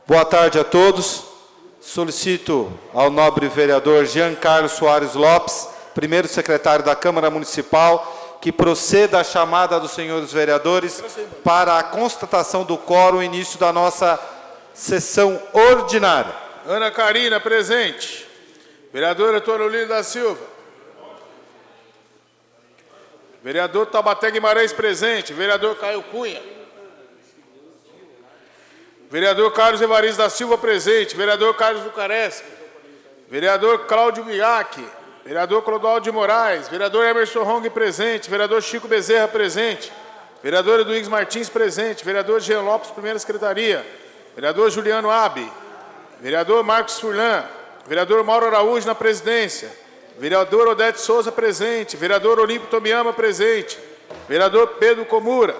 Boa tarde a todos. Solicito ao nobre vereador Jean Carlos Soares Lopes, primeiro secretário da Câmara Municipal, que proceda à chamada dos senhores vereadores para a constatação do quórum, início da nossa sessão ordinária. Ana Carina, presente. Vereadora Torolino da Silva. Vereador Taubaté Guimarães, presente. Vereador Caio Cunha. Vereador Carlos Evaristo da Silva, presente. Vereador Carlos Lucareschi. Vereador Cláudio Miac. Vereador Clodoaldo de Moraes. Vereador Emerson Rong, presente. Vereador Chico Bezerra, presente. Vereador Eduígues Martins, presente. Vereador Jean Lopes, primeira secretaria. Vereador Juliano Abi. Vereador Marcos Furlan. Vereador Mauro Araújo na presidência. Vereador Odete Souza, presente. Vereador Olímpio Tomiyama, presente. Vereador Pedro Comura.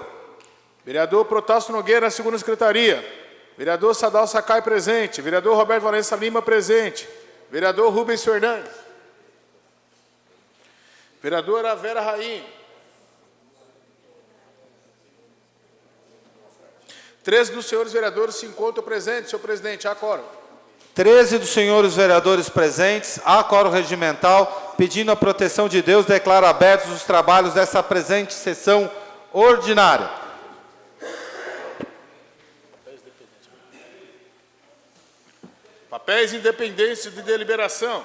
Vereador Protássio Nogueira na segunda secretaria. Vereador Sadal Sakai, presente. Vereador Roberto Valença Lima, presente. Vereador Rubens Fernandes. Vereadora Vera Raim. 13 dos senhores vereadores se encontram presentes, senhor presidente. Há quórum. 13 dos senhores vereadores presentes, há quórum regimental, pedindo a proteção de Deus, declaro abertos os trabalhos dessa presente sessão ordinária. Papéis independentes de deliberação.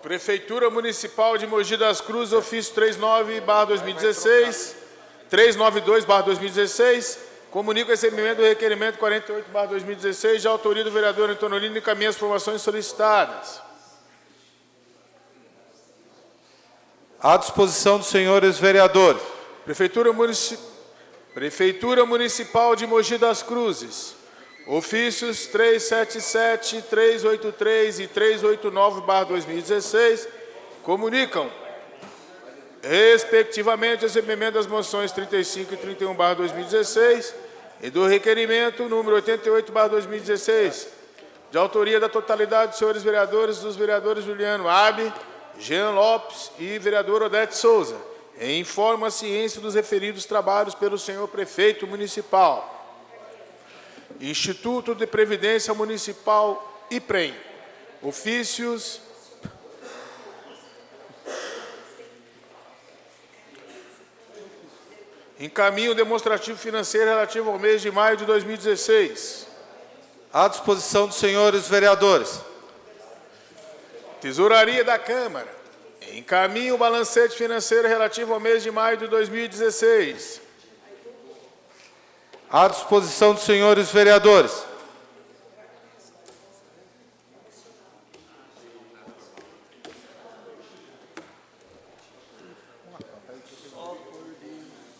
Prefeitura Municipal de Mogi das Cruzes, ofício 39/2016, 392/2016, comunica o recebimento do requerimento 48/2016, de autoria do vereador Antônio e encaminha as informações solicitadas. À disposição dos senhores vereadores. Prefeitura Municipal de Mogi das Cruzes, ofícios 377, 383 e 389/2016, comunicam, respectivamente, o recebimento das moções 35 e 31/2016 e do requerimento número 88/2016, de autoria da totalidade dos senhores vereadores, dos vereadores Juliano Abi, Jean Lopes e vereador Odete Souza, e informa a ciência dos referidos trabalhos pelo senhor prefeito municipal. Instituto de Previdência Municipal, IPREM, ofícios encaminho demonstrativo financeiro relativo ao mês de maio de 2016. À disposição dos senhores vereadores. Tesouraria da Câmara, encaminho o balancete financeiro relativo ao mês de maio de 2016. À disposição dos senhores vereadores.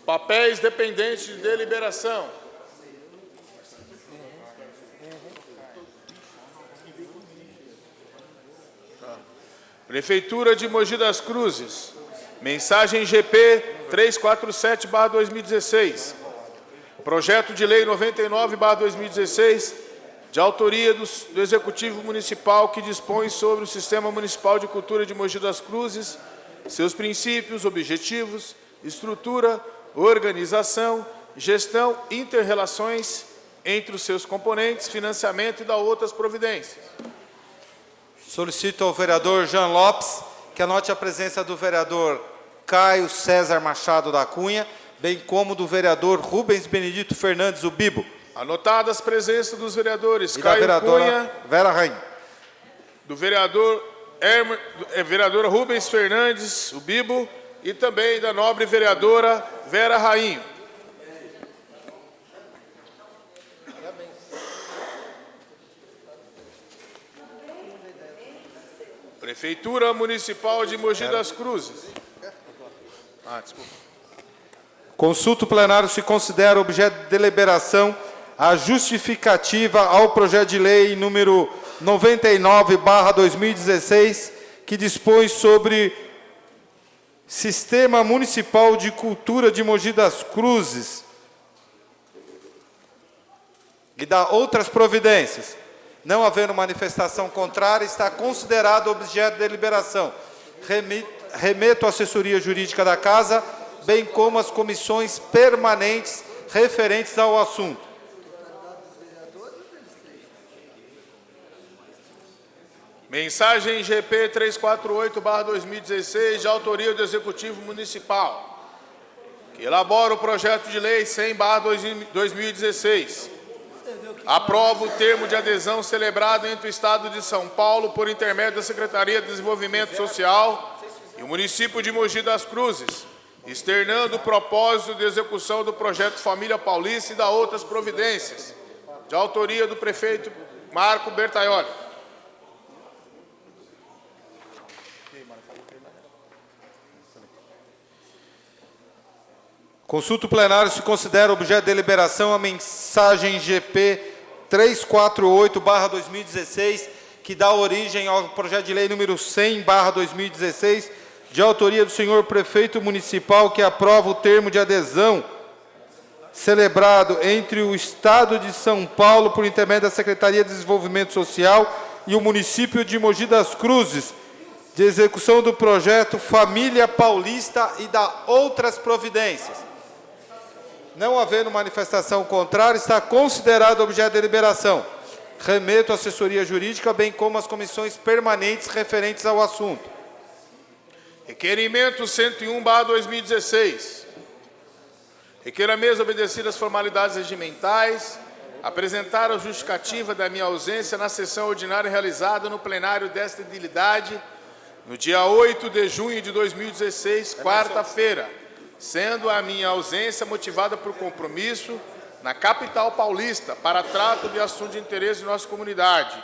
Papéis dependentes de deliberação. Prefeitura de Mogi das Cruzes, mensagem GP 347/2016. Projeto de Lei 99/2016, de autoria do Executivo Municipal, que dispõe sobre o Sistema Municipal de Cultura de Mogi das Cruzes, seus princípios, objetivos, estrutura, organização, gestão, inter-relações entre os seus componentes, financiamento e da outras providências. Solicito ao vereador Jean Lopes que anote a presença do vereador Caio César Machado da Cunha, bem como do vereador Rubens Benedito Fernandes, o Bibo. Anotadas as presenças dos vereadores E Caio da vereadora Cunha, Vera Raim. do vereador vereadora Rubens Fernandes, o Bibo, e também da nobre vereadora Vera Rainho. Prefeitura Municipal de Mogi das Cruzes. Desculpa. Consulta o plenário se considera objeto de deliberação a justificativa ao projeto de lei número 99/2016, que dispõe sobre Sistema Municipal de Cultura de Mogi das Cruzes e dá outras providências. Não havendo manifestação contrária, está considerado objeto de deliberação. Remeto à assessoria jurídica da Casa bem como as comissões permanentes referentes ao assunto. Mensagem GP 348/2016, de autoria do Executivo Municipal, que elabora o projeto de lei 100/2016. Aprova o termo de adesão celebrado entre o Estado de São Paulo por intermédio da Secretaria de Desenvolvimento Social e o município de Mogi das Cruzes, externando o propósito de execução do projeto Família Paulista e da outras providências, de autoria do prefeito Marco Bertaioli. Consulta o plenário se considera objeto de deliberação a mensagem GP 348/2016, que dá origem ao projeto de lei número 100/2016, de autoria do senhor prefeito municipal, que aprova o termo de adesão celebrado entre o Estado de São Paulo por intermédio da Secretaria de Desenvolvimento Social e o município de Mogi das Cruzes, de execução do projeto Família Paulista e da outras providências. Não havendo manifestação contrária, está considerado objeto de deliberação. Remeto à assessoria jurídica, bem como às comissões permanentes referentes ao assunto. Requerimento 101/2016. Requeiro a mesa obedecer às formalidades regimentais, apresentar a justificativa da minha ausência na sessão ordinária realizada no plenário desta edilidade, no dia 8 de junho de 2016, quarta-feira, sendo a minha ausência motivada por compromisso na capital paulista para trato de assunto de interesse de nossa comunidade,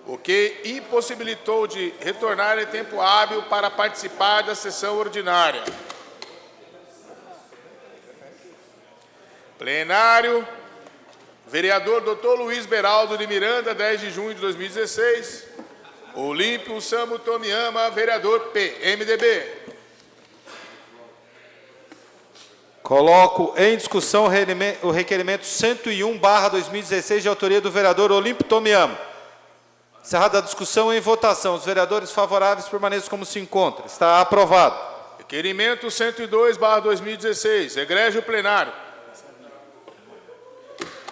o que impossibilitou de retornar em tempo hábil para participar da sessão ordinária. Plenário, vereador Dr. Luiz Beraldo de Miranda, 10 de junho de 2016. Olímpio Samu Tomiyama, vereador P, MDB. Coloco em discussão o requerimento 101/2016, de autoria do vereador Olímpio Tomiyama. Encerrada a discussão, em votação. Os vereadores favoráveis permaneçam como se encontram. Está aprovado. Requerimento 102/2016, egrégio plenário.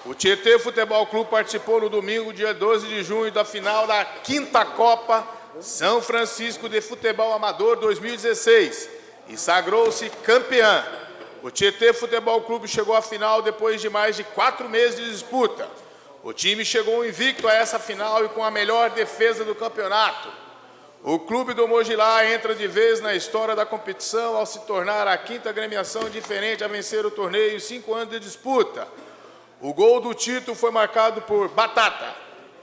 O Tietê Futebol Clube participou no domingo, dia 12 de junho, da final da 5ª Copa São Francisco de Futebol Amador 2016 e sagrou-se campeã. O Tietê Futebol Clube chegou à final depois de mais de 4 meses de disputa. O time chegou invicto a essa final e com a melhor defesa do campeonato. O clube do Mogilá entra de vez na história da competição ao se tornar a 5ª agremiação diferente a vencer o torneio em 5 anos de disputa. O gol do título foi marcado por Batata,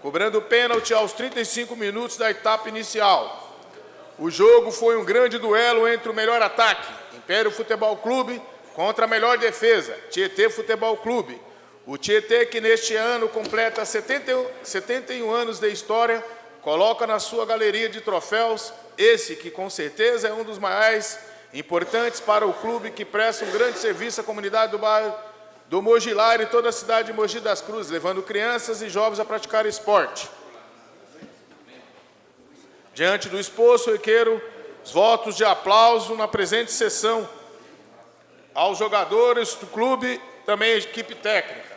cobrando pênalti aos 35 minutos da etapa inicial. O jogo foi um grande duelo entre o melhor ataque, Império Futebol Clube, contra a melhor defesa, Tietê Futebol Clube. O Tietê, que neste ano completa 71 anos de história, coloca na sua galeria de troféus esse que com certeza é um dos mais importantes para o clube, que presta um grande serviço à comunidade do bairro do Mogilá e toda a cidade de Mogi das Cruzes, levando crianças e jovens a praticar esporte. Diante do exposto, requeiro os votos de aplauso na presente sessão aos jogadores do clube, também a equipe técnica.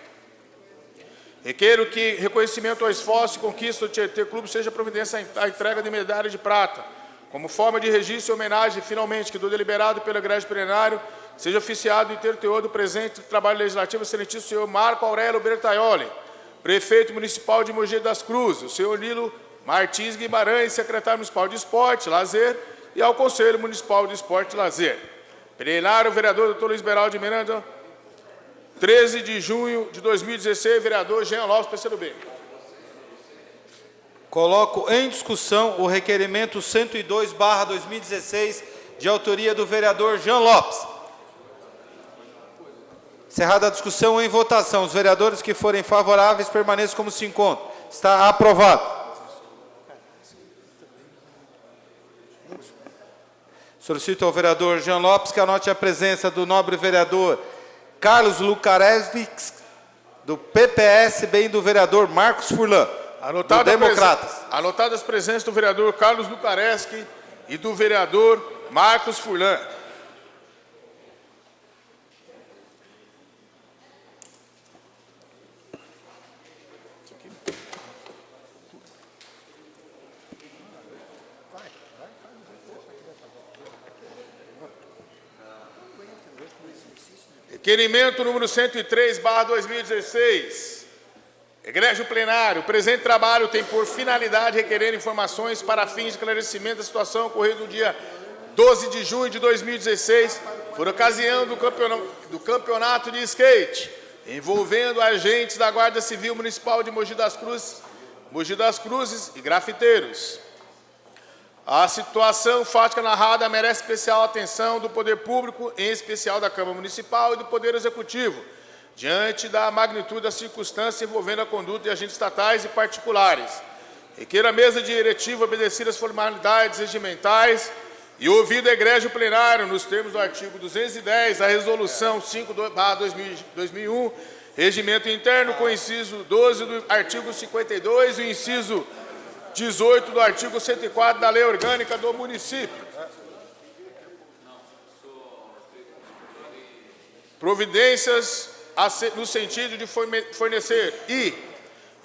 Requeiro que reconhecimento ao esforço e conquista do Tietê Clube seja providência a entrega de medalha de prata, como forma de registro e homenagem, finalmente, que do deliberado pelo egrégio plenário seja oficiado e ter teor do presente trabalho legislativo, excelentíssimo senhor Marco Aurélio Bertaioli, prefeito municipal de Mogi das Cruzes, o senhor Nilo Martins Guimarães, secretário municipal de Esporte, Lazer, e ao Conselho Municipal de Esporte e Lazer. Plenário, vereador Dr. Luiz Beraldo de Miranda, 13 de junho de 2016, vereador Jean Lopes, PCdoB. Coloco em discussão o requerimento 102/2016, de autoria do vereador Jean Lopes. Encerrada a discussão, em votação. Os vereadores que forem favoráveis permaneçam como se encontram. Está aprovado. Solicito ao vereador Jean Lopes que anote a presença do nobre vereador Carlos Lucarevix, do PPS, bem do vereador Marcos Furlan, do Democratas. Anotadas as presenças do vereador Carlos Lucarevix e do vereador Marcos Furlan. Requerimento número 103/2016. Egrégio plenário, o presente trabalho tem por finalidade requerer informações para fins de esclarecimento da situação ocorrida no dia 12 de junho de 2016, por ocasião do campeonato de skate, envolvendo agentes da Guarda Civil Municipal de Mogi das Cruzes e grafiteiros. A situação fática narrada merece especial atenção do Poder Público, em especial da Câmara Municipal e do Poder Executivo, diante da magnitude da circunstância envolvendo a conduta de agentes estatais e particulares. Requer a mesa diretiva obedecer às formalidades regimentais e ouvido o egrégio plenário, nos termos do artigo 210 da Resolução 5/2001, Regimento Interno, com o inciso 12 do artigo 52 e o inciso 18 do artigo 104 da Lei Orgânica do Município. Providências no sentido de fornecer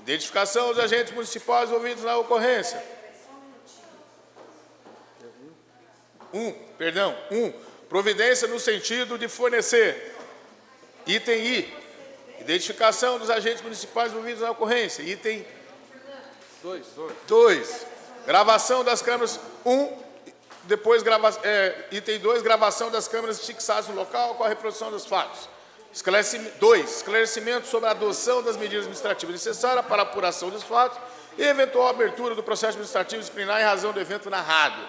identificação dos agentes municipais envolvidos na ocorrência. Providência no sentido de fornecer. Item I. Identificação dos agentes municipais envolvidos na ocorrência. Item 2. Gravação das câmeras. Item 2. Gravação das câmeras fixadas no local com a reprodução dos fatos. 2. Esclarecimento sobre a adoção das medidas administrativas necessárias para a apuração dos fatos e eventual abertura do processo administrativo disciplinar em razão do evento narrado.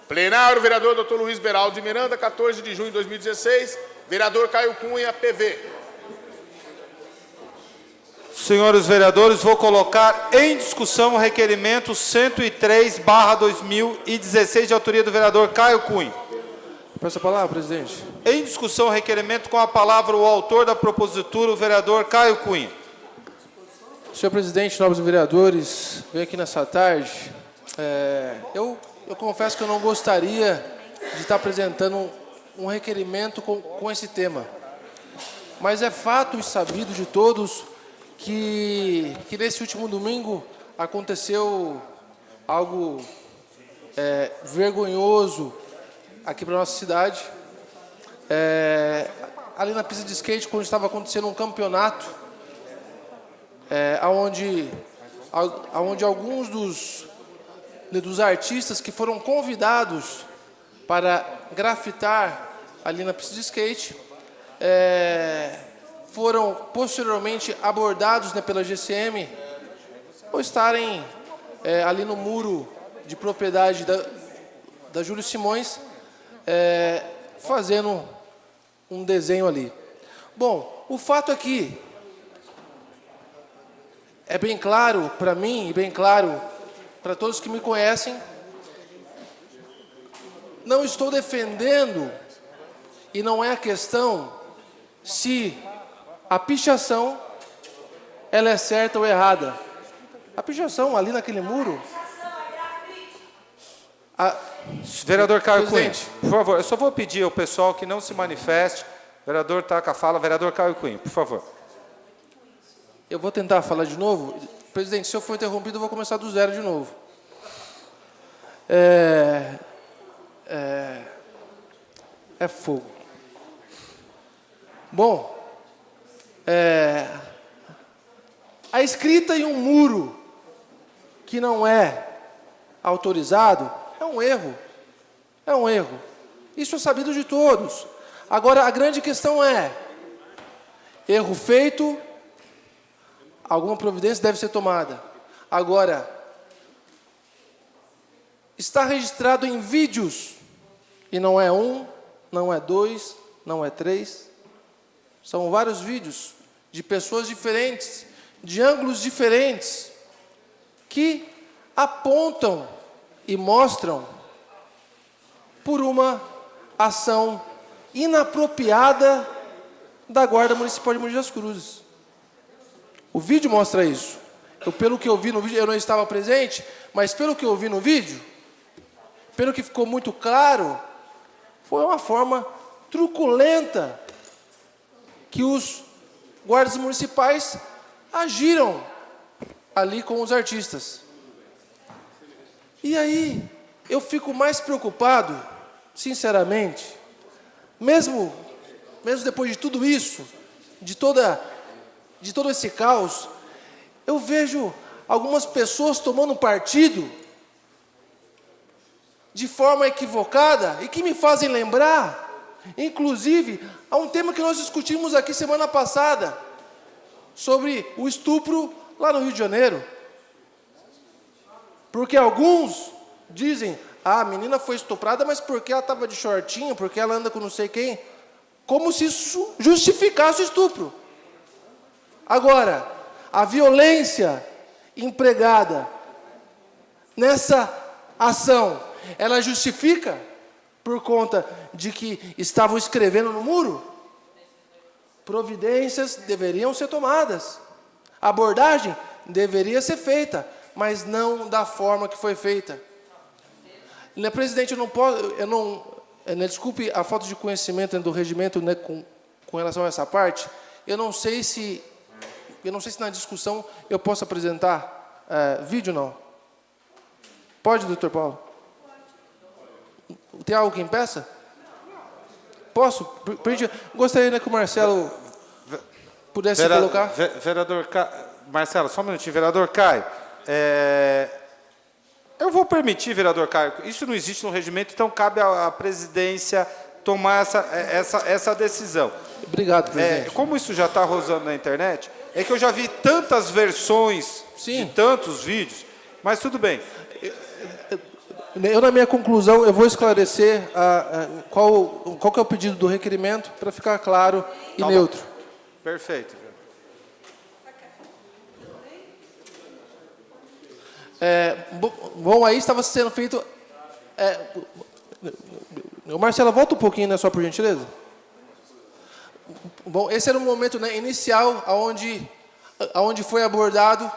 Plenário, vereador Dr. Luiz Beraldo de Miranda, 14 de junho de 2016. Vereador Caio Cunha, PV. Senhores vereadores, vou colocar em discussão o requerimento 103/2016, de autoria do vereador Caio Cunha. Peço a palavra, presidente. Em discussão o requerimento, com a palavra o autor da propositura, o vereador Caio Cunha. Senhor presidente, nobres vereadores, venho aqui nessa tarde. Eu confesso que eu não gostaria de estar apresentando um requerimento com esse tema. Mas é fato e sabido de todos que nesse último domingo aconteceu algo vergonhoso aqui para a nossa cidade. Ali na pista de skate, quando estava acontecendo um campeonato, onde alguns dos artistas que foram convidados para grafitar ali na pista de skate foram posteriormente abordados pela GCM por estarem ali no muro de propriedade da Júlio Simões, fazendo um desenho ali. Bom, o fato aqui é bem claro para mim e bem claro para todos que me conhecem. Não estou defendendo, e não é a questão se a pichação ela é certa ou errada. A pichação ali naquele muro... Vereador Caio Cunha, por favor, eu só vou pedir ao pessoal que não se manifeste. Vereador está com a fala. Vereador Caio Cunha, por favor. Eu vou tentar falar de novo. Presidente, se eu for interrompido, eu vou começar do zero de novo. É fogo. Bom, a escrita em um muro que não é autorizado é um erro. É um erro. Isso é sabido de todos. Agora, a grande questão é: erro feito, alguma providência deve ser tomada. Agora, está registrado em vídeos, e não é um, não é dois, não é três. São vários vídeos de pessoas diferentes, de ângulos diferentes, que apontam e mostram por uma ação inapropriada da Guarda Municipal de Mogi das Cruzes. O vídeo mostra isso. Pelo que eu vi no vídeo, eu não estava presente, mas pelo que eu vi no vídeo, pelo que ficou muito claro, foi uma forma truculenta que os guardas municipais agiram ali com os artistas. E aí, eu fico mais preocupado, sinceramente, mesmo mesmo depois de tudo isso, de todo esse caos, eu vejo algumas pessoas tomando partido de forma equivocada e que me fazem lembrar, inclusive, a um tema que nós discutimos aqui semana passada, sobre o estupro lá no Rio de Janeiro. Porque alguns dizem, a menina foi estuprada, mas porque ela estava de shortinho, porque ela anda com não sei quem, como se isso justificasse o estupro. Agora, a violência empregada nessa ação, ela justifica por conta de que estavam escrevendo no muro? Providências deveriam ser tomadas. A abordagem deveria ser feita, mas não da forma que foi feita. Presidente, desculpe a falta de conhecimento do regimento, né, com relação a essa parte. Eu não sei se na discussão eu posso apresentar vídeo, não. Pode, doutor Paulo? Tem algo que impeça? Posso? Gostaria, né, que o Marcelo pudesse colocar. Vereador Marcelo, só um minutinho. Vereador Caio, eu vou permitir, vereador Caio, isso não existe no regimento, então cabe à presidência tomar essa decisão. Obrigado, presidente. Como isso já está rodando na internet, é que eu já vi tantas versões de tantos vídeos, mas tudo bem. Eu, na minha conclusão, eu vou esclarecer qual que é o pedido do requerimento, para ficar claro e neutro. Perfeito. Bom, aí estava sendo feito... Marcela, volta um pouquinho, né, só por gentileza. Bom, esse era o momento, né, inicial, aonde foi abordado,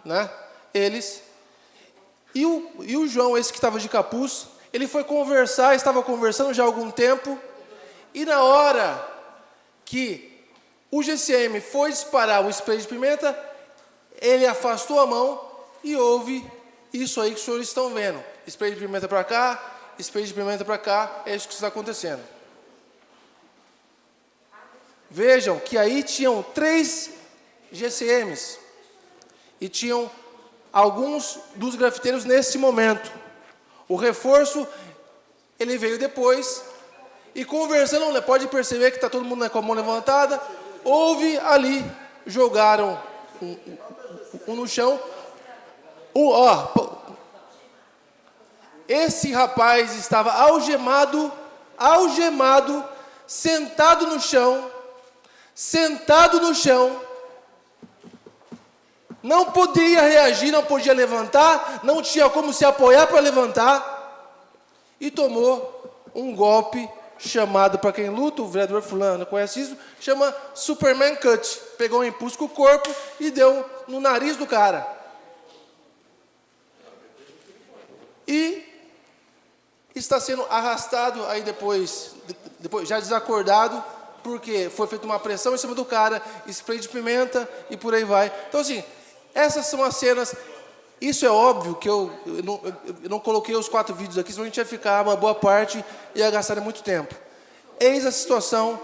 né, eles... E o João, esse que estava de capuz, ele foi conversar, estava conversando já há algum tempo, e na hora que o GCM foi disparar o spray de pimenta, ele afastou a mão e houve isso aí que os senhores estão vendo. Spray de pimenta para cá, spray de pimenta para cá, é isso que está acontecendo. Vejam que aí tinham 3 GCMs e tinham alguns dos grafiteiros nesse momento. O reforço, ele veio depois, e conversando, pode perceber que está todo mundo com a mão levantada, houve ali, jogaram um no chão. Esse rapaz estava algemado, sentado no chão, não podia reagir, não podia levantar, não tinha como se apoiar para levantar, e tomou um golpe chamado, para quem luta, o vereador fulano conhece isso, chama Superman Cut. Pegou um impulso com o corpo e deu no nariz do cara. E está sendo arrastado aí depois já desacordado, porque foi feita uma pressão em cima do cara, spray de pimenta e por aí vai. Então, assim, essas são as cenas. Isso é óbvio que eu não coloquei os 4 vídeos aqui, senão a gente ia ficar uma boa parte e ia gastar muito tempo. Eis a situação.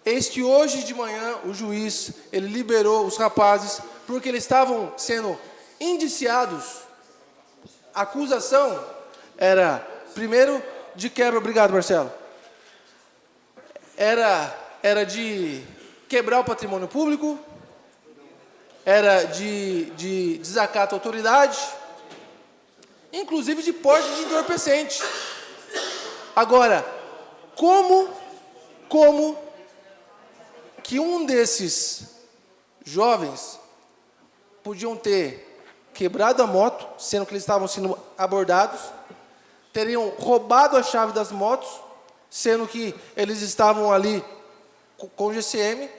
Eis que hoje de manhã o juiz, ele liberou os rapazes, porque eles estavam sendo indiciados. A acusação era, primeiro, de quebra... Obrigado, Marcelo. Era de quebrar o patrimônio público, era de desacato à autoridade, inclusive de porte de entorpecente. Agora, como que um desses jovens podiam ter quebrado a moto, sendo que eles estavam sendo abordados, teriam roubado a chave das motos, sendo que eles estavam ali com o GCM,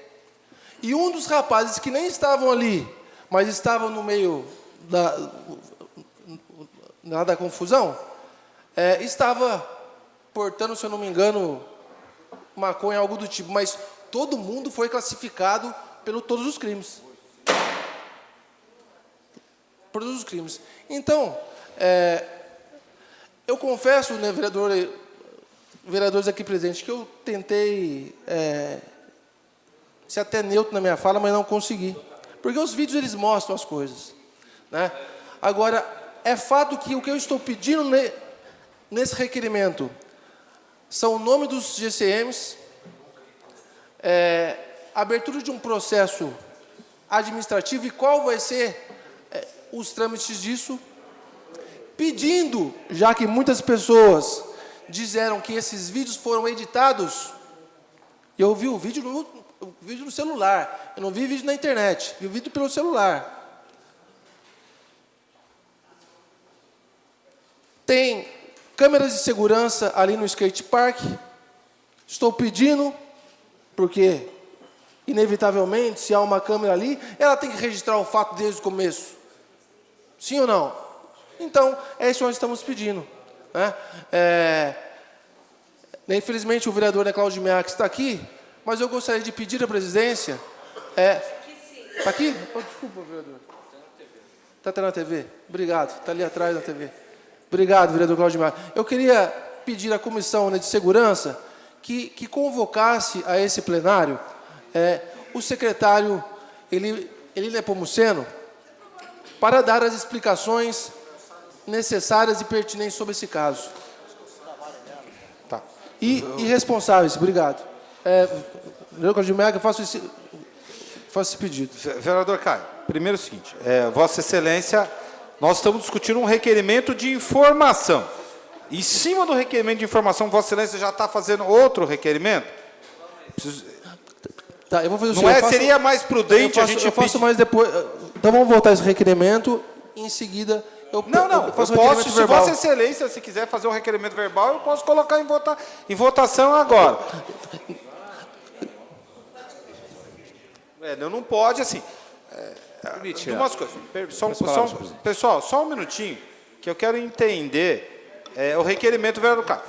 e um dos rapazes que nem estavam ali, mas estavam no meio da confusão, estava portando, se eu não me engano, maconha, algo do tipo, mas todo mundo foi classificado pelo todos os crimes. Por todos os crimes. Então, eu confesso, né, vereador vereadores aqui presentes que eu tentei ser até neutro na minha fala, mas não consegui. Porque os vídeos, eles mostram as coisas, né? Agora, é fato que o que eu estou pedindo nesse requerimento são o nome dos GCMs, abertura de um processo administrativo e qual vai ser os trâmites disso, pedindo, já que muitas pessoas disseram que esses vídeos foram editados, e eu vi o vídeo no celular, eu não vi vídeo na internet, vi o vídeo pelo celular. Tem câmeras de segurança ali no skate park, estou pedindo, porque, inevitavelmente, se há uma câmera ali, ela tem que registrar o fato desde o começo. Sim ou não? Então, é isso que nós estamos pedindo, né? Infelizmente, o vereador Cláudio Miak está aqui, mas eu gostaria de pedir à presidência... Está aqui? Oh, desculpa, vereador. Está até na TV? Obrigado. Está ali atrás na TV. Obrigado, vereador Cláudio Miak. Eu queria pedir à comissão de segurança que convocasse a esse plenário o secretário Eli Nepomuceno para dar as explicações necessárias e pertinentes sobre esse caso. Tá. E responsáveis, obrigado. Vereador Cláudio Miak, eu faço esse pedido. Vereador Caio, primeiro é o seguinte, Vossa Excelência, nós estamos discutindo um requerimento de informação. Em cima do requerimento de informação, Vossa Excelência já está fazendo outro requerimento? Tá, eu vou fazer o Não seria mais prudente a gente... Eu faço mais depois... Então vamos voltar esse requerimento, em seguida... Eu posso, se Vossa Excelência, se quiser fazer um requerimento verbal, eu posso colocar em votação agora. Não pode, assim... Algumas coisas. Pessoal, só um minutinho, que eu quero entender o requerimento vereador Caio.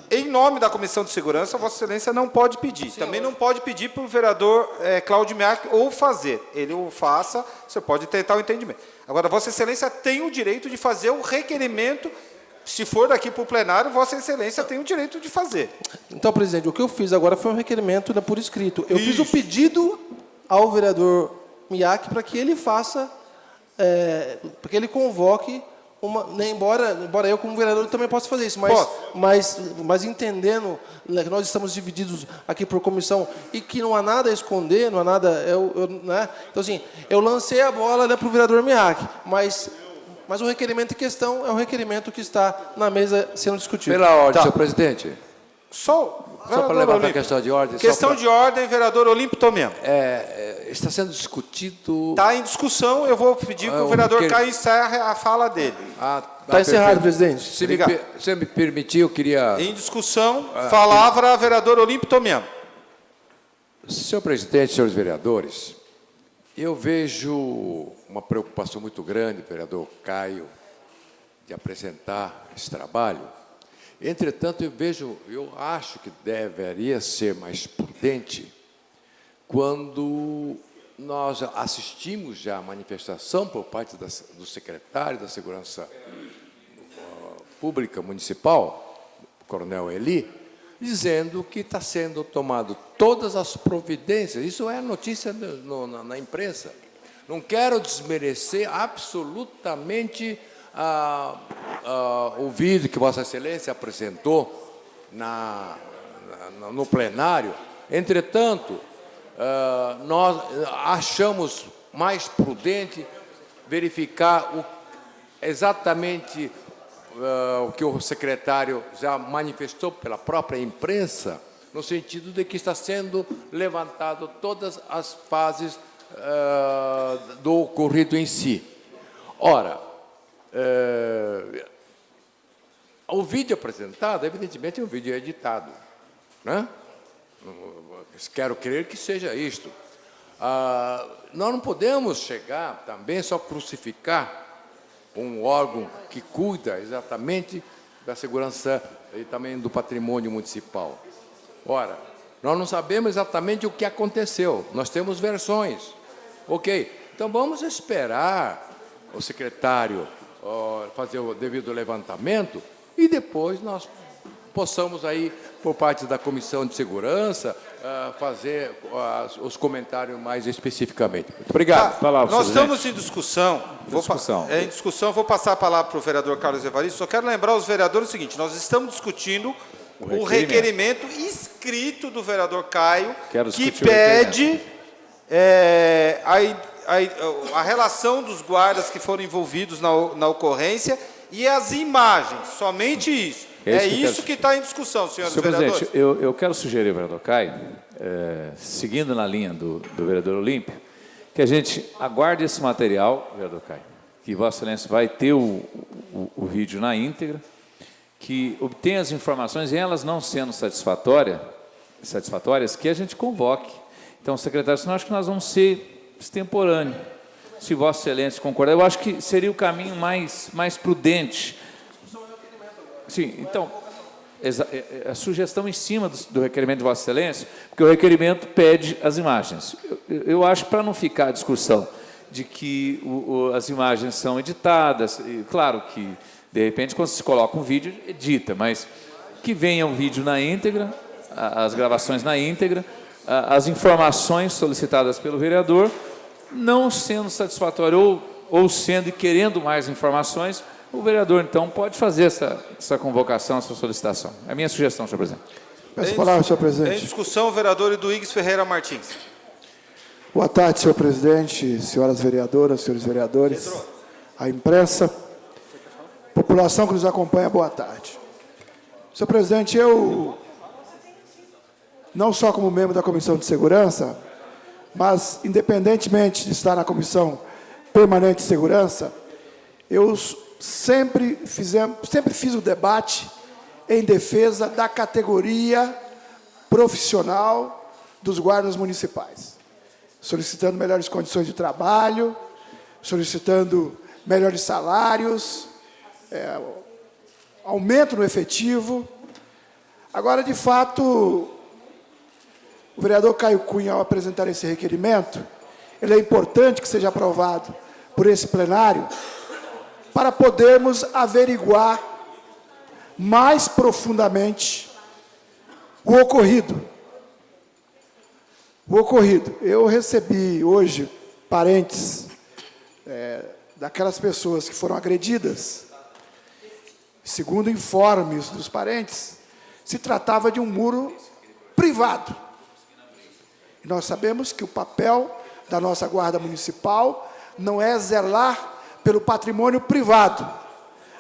Em nome da Comissão de Segurança, Vossa Excelência não pode pedir. Também não pode pedir para o vereador Cláudio Miak ou fazer. Ele o faça, você pode tentar o entendimento. Agora, Vossa Excelência tem o direito de fazer o requerimento. Se for daqui para o plenário, Vossa Excelência tem o direito de fazer. Então, presidente, o que eu fiz agora foi um requerimento por escrito. Eu fiz o pedido ao vereador Miak para que ele faça, para que ele convoque embora eu, como vereador, também possa fazer isso, mas entendendo que nós estamos divididos aqui por comissão e que não há nada a esconder, não há nada... né? Então, assim, eu lancei a bola para o vereador Miak, mas o requerimento em questão é um requerimento que está na mesa sendo discutido. Pela ordem, senhor presidente. Só para levantar a questão de ordem. Questão de ordem, vereador Olímpio Tomiano. Está sendo discutido... Está em discussão, eu vou pedir que o vereador Caio encerre a fala dele. Está encerrado, presidente. Se me permitir, eu queria... Em discussão, palavra, vereador Olímpio Tomiano. Senhor presidente, senhores vereadores, eu vejo uma preocupação muito grande, vereador Caio, de apresentar esse trabalho. Entretanto, eu acho que deveria ser mais prudente quando nós assistimos já a manifestação por parte do secretário da Segurança Pública Municipal, o coronel Eli, dizendo que está sendo tomado todas as providências. Isso é notícia na imprensa. Não quero desmerecer absolutamente o vídeo que Vossa Excelência apresentou no plenário. Entretanto, nós achamos mais prudente verificar exatamente o que o secretário já manifestou pela própria imprensa, no sentido de que está sendo levantado todas as fases do ocorrido em si. Ora, o vídeo apresentado, evidentemente, é um vídeo editado, né? Quero crer que seja isto. Nós não podemos chegar também só crucificar um órgão que cuida exatamente da segurança e também do patrimônio municipal. Ora, nós não sabemos exatamente o que aconteceu, nós temos versões. Ok, então vamos esperar o secretário fazer o devido levantamento e depois nós possamos aí, por parte da Comissão de Segurança, fazer os comentários mais especificamente. Muito obrigado. Nós estamos em discussão. Em discussão, vou passar a palavra para o vereador Carlos Evaristo. Só quero lembrar aos vereadores o seguinte: nós estamos discutindo o requerimento escrito do vereador Caio, que pede a relação dos guardas que foram envolvidos na ocorrência e as imagens, somente isso. É isso que está em discussão, senhores vereadores. Senhor presidente, eu quero sugerir, vereador Caio, seguindo na linha do vereador Olímpio, que a gente aguarde esse material, vereador Caio, que Vossa Excelência vai ter o vídeo na íntegra, que obtenha as informações, e elas não sendo satisfatórias, que a gente convoque. Então, secretário, senão acho que nós vamos ser extemporâneos. Se Vossa Excelência concordar, eu acho que seria o caminho mais prudente. Sim, então, a sugestão em cima do requerimento de Vossa Excelência, porque o requerimento pede as imagens. Eu acho, para não ficar a discussão de que as imagens são editadas, e claro que, de repente, quando se coloca um vídeo, edita, mas que venha o vídeo na íntegra, as gravações na íntegra, as informações solicitadas pelo vereador, não sendo satisfatório ou sendo e querendo mais informações, o vereador, então, pode fazer essa convocação, essa solicitação. É a minha sugestão, senhor presidente. Peço a palavra, senhor presidente. Em discussão, o vereador Eduígues Ferreira Martins. Boa tarde, senhor presidente, senhoras vereadoras, senhores vereadores, a imprensa, população que nos acompanha, boa tarde. Senhor presidente, eu, não só como membro da Comissão de Segurança, mas, independentemente de estar na Comissão Permanente de Segurança, eu sempre fiz o debate em defesa da categoria profissional dos guardas municipais, solicitando melhores condições de trabalho, solicitando melhores salários, aumento no efetivo. Agora, de fato, o vereador Caio Cunha, ao apresentar esse requerimento, ele é importante que seja aprovado por esse plenário, para podermos averiguar mais profundamente o ocorrido. Eu recebi hoje parentes daquelas pessoas que foram agredidas. Segundo informes dos parentes, se tratava de um muro privado. E nós sabemos que o papel da nossa Guarda Municipal não é zelar pelo patrimônio privado,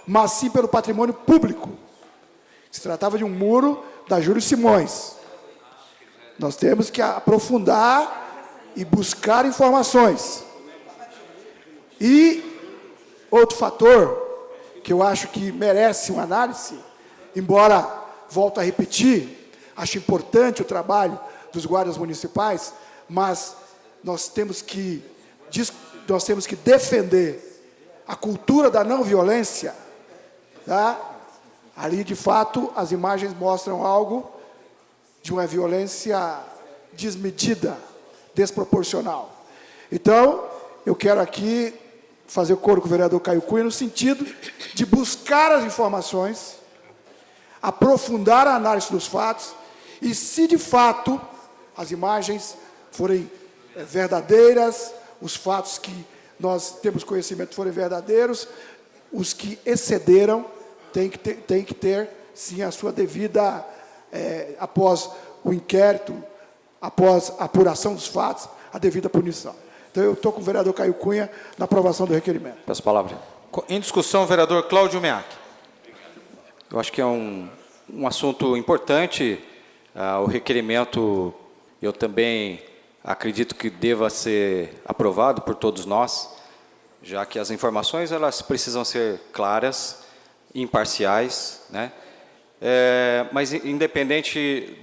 mas sim pelo patrimônio público. Se tratava de um muro da Júlio Simões. Nós temos que aprofundar e buscar informações. E outro fator que eu acho que merece uma análise, embora, volto a repetir, acho importante o trabalho dos guardas municipais, mas nós temos que defender a cultura da não violência, tá? Ali, de fato, as imagens mostram algo de uma violência desmedida, desproporcional. Então, eu quero aqui fazer coro com o vereador Caio Cunha no sentido de buscar as informações, aprofundar a análise dos fatos e, se de fato as imagens forem verdadeiras, os fatos que nós temos conhecimento forem verdadeiros, os que excederam têm que ter, sim, a sua devida, após o inquérito, após a apuração dos fatos, a devida punição. Então, eu estou com o vereador Caio Cunha na aprovação do requerimento. Peço a palavra. Em discussão, o vereador Cláudio Meac. Eu acho que é um assunto importante, o requerimento, eu também acredito que deva ser aprovado por todos nós, já que as informações elas precisam ser claras, imparciais, né? Mas independente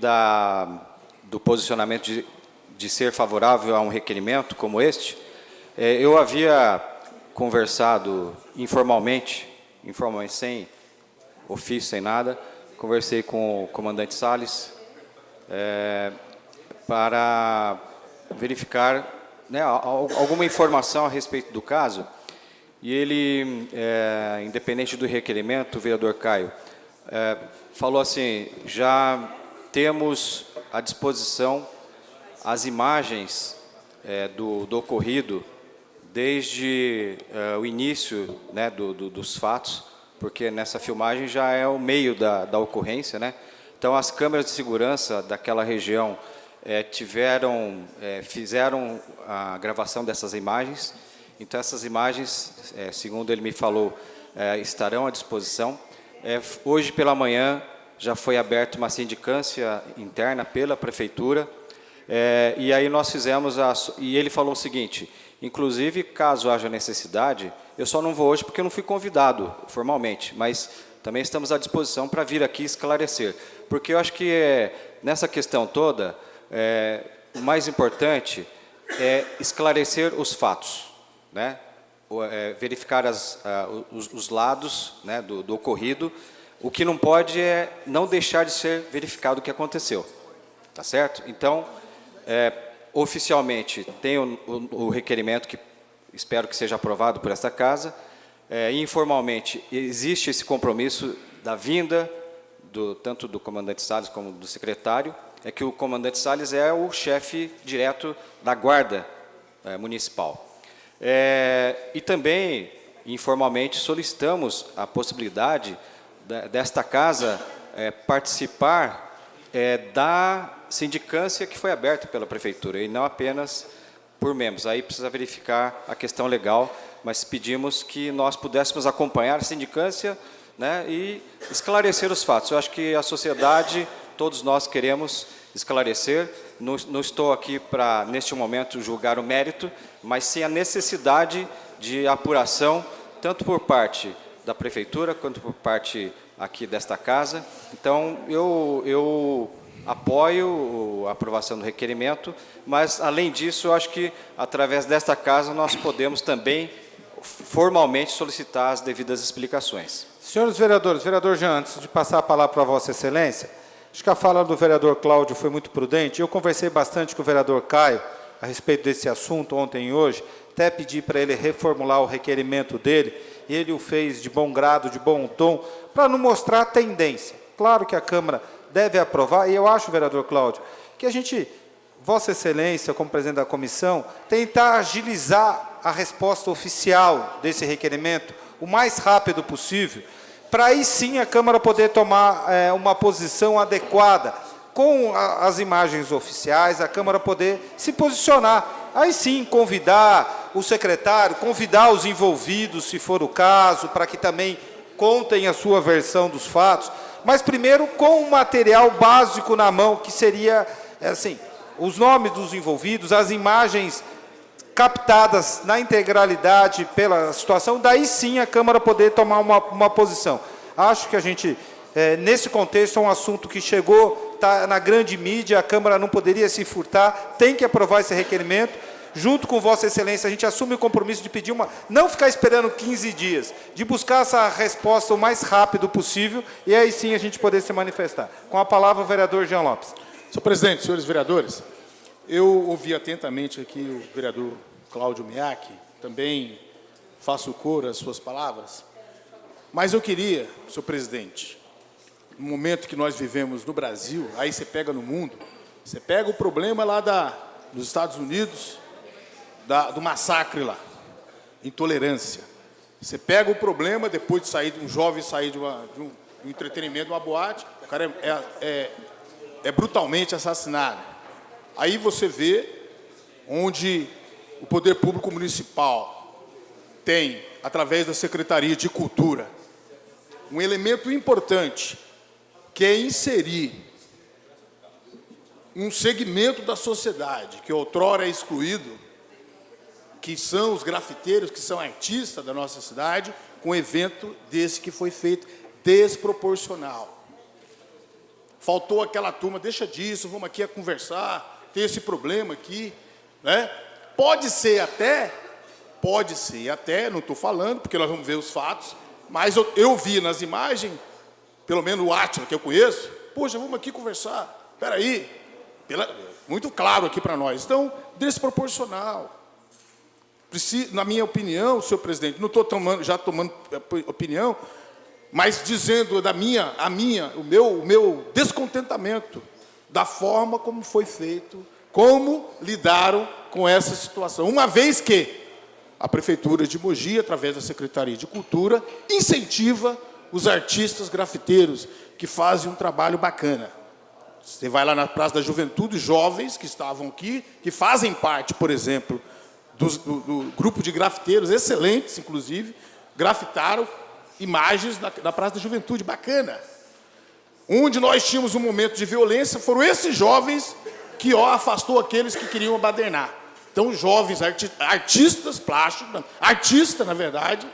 do posicionamento de ser favorável a um requerimento como este, eu havia conversado informalmente, sem ofício, sem nada, conversei com o comandante Salles para verificar, né, alguma informação a respeito do caso, e ele, independente do requerimento, o vereador Caio, falou assim, já temos à disposição as imagens do ocorrido desde o início, né, dos fatos, porque nessa filmagem já é o meio da ocorrência, né? Então, as câmeras de segurança daquela região fizeram a gravação dessas imagens. Então, essas imagens, segundo ele me falou, estarão à disposição. Hoje pela manhã já foi aberta uma sindicância interna pela prefeitura, e aí nós fizemos e ele falou o seguinte: inclusive, caso haja necessidade, eu só não vou hoje porque eu não fui convidado formalmente, mas também estamos à disposição para vir aqui esclarecer, porque eu acho que nessa questão toda o mais importante é esclarecer os fatos, né? Verificar os lados, né, do ocorrido. O que não pode é não deixar de ser verificado o que aconteceu, tá certo? Então, oficialmente tem o requerimento que espero que seja aprovado por esta casa. Informalmente existe esse compromisso da vinda tanto do comandante Salles como do secretário. É que o comandante Salles é o chefe direto da guarda municipal. E também, informalmente, solicitamos a possibilidade desta casa participar da sindicância que foi aberta pela prefeitura, e não apenas por membros. Aí precisa verificar a questão legal, mas pedimos que nós pudéssemos acompanhar a sindicância, né, e esclarecer os fatos. Eu acho que a sociedade, todos nós queremos esclarecer. Não estou aqui para, neste momento, julgar o mérito, mas sim a necessidade de apuração, tanto por parte da prefeitura, quanto por parte aqui desta casa. Então, eu apoio a aprovação do requerimento, mas, além disso, eu acho que, através desta casa, nós podemos também, formalmente, solicitar as devidas explicações. Senhores vereadores, vereador Jean, antes de passar a palavra para Vossa Excelência, acho que a fala do vereador Cláudio foi muito prudente. Eu conversei bastante com o vereador Caio a respeito desse assunto ontem e hoje, até pedi para ele reformular o requerimento dele, e ele o fez de bom grado, de bom tom, para não mostrar a tendência. Claro que a Câmara deve aprovar, e eu acho, vereador Cláudio, que a gente, Vossa Excelência, como presidente da comissão, tentar agilizar a resposta oficial desse requerimento o mais rápido possível, para aí sim a Câmara poder tomar uma posição adequada, com as imagens oficiais, a Câmara poder se posicionar. Aí sim, convidar o secretário, convidar os envolvidos, se for o caso, para que também contem a sua versão dos fatos, mas primeiro com o material básico na mão, que seria, assim, os nomes dos envolvidos, as imagens captadas na integralidade pela situação, daí sim a Câmara poder tomar uma posição. Acho que a gente, nesse contexto, é um assunto que chegou, está na grande mídia, a Câmara não poderia se furtar, tem que aprovar esse requerimento. Junto com Vossa Excelência, a gente assume o compromisso de pedir não ficar esperando 15 dias, de buscar essa resposta o mais rápido possível, e aí sim a gente poder se manifestar. Com a palavra, o vereador Jean Lopes. Senhor presidente, senhores vereadores, eu ouvi atentamente aqui o vereador Cláudio Miak, também faço coro às suas palavras, mas eu queria, senhor presidente, no momento que nós vivemos no Brasil, aí você pega no mundo, você pega o problema lá dos Estados Unidos, do massacre lá, intolerância. Você pega o problema, depois de um jovem sair de um entretenimento, de uma boate, o cara é brutalmente assassinado. Aí você vê onde o poder público municipal tem, através da Secretaria de Cultura, um elemento importante, que é inserir um segmento da sociedade que outrora é excluído, que são os grafiteiros, que são artistas da nossa cidade, com um evento desse que foi feito desproporcional. Faltou aquela turma, deixa disso, vamos aqui a conversar, tem esse problema aqui, né? Pode ser até, não estou falando, porque nós vamos ver os fatos, mas eu vi nas imagens, pelo menos o Átila, que eu conheço, poxa, vamos aqui conversar, espera aí, muito claro aqui para nós. Então, desproporcional. Na minha opinião, senhor presidente, não estou tomando opinião, mas dizendo o meu descontentamento da forma como foi feito, como lidaram com essa situação. Uma vez que a Prefeitura de Mogi, através da Secretaria de Cultura, incentiva os artistas grafiteiros que fazem um trabalho bacana. Você vai lá na Praça da Juventude, jovens que estavam aqui, que fazem parte, por exemplo, do grupo de grafiteiros, excelentes, inclusive, grafitaram imagens da Praça da Juventude, bacana. Onde nós tínhamos um momento de violência, foram esses jovens que afastou aqueles que queriam abadernar. Então, jovens artistas plásticos, artista, na verdade,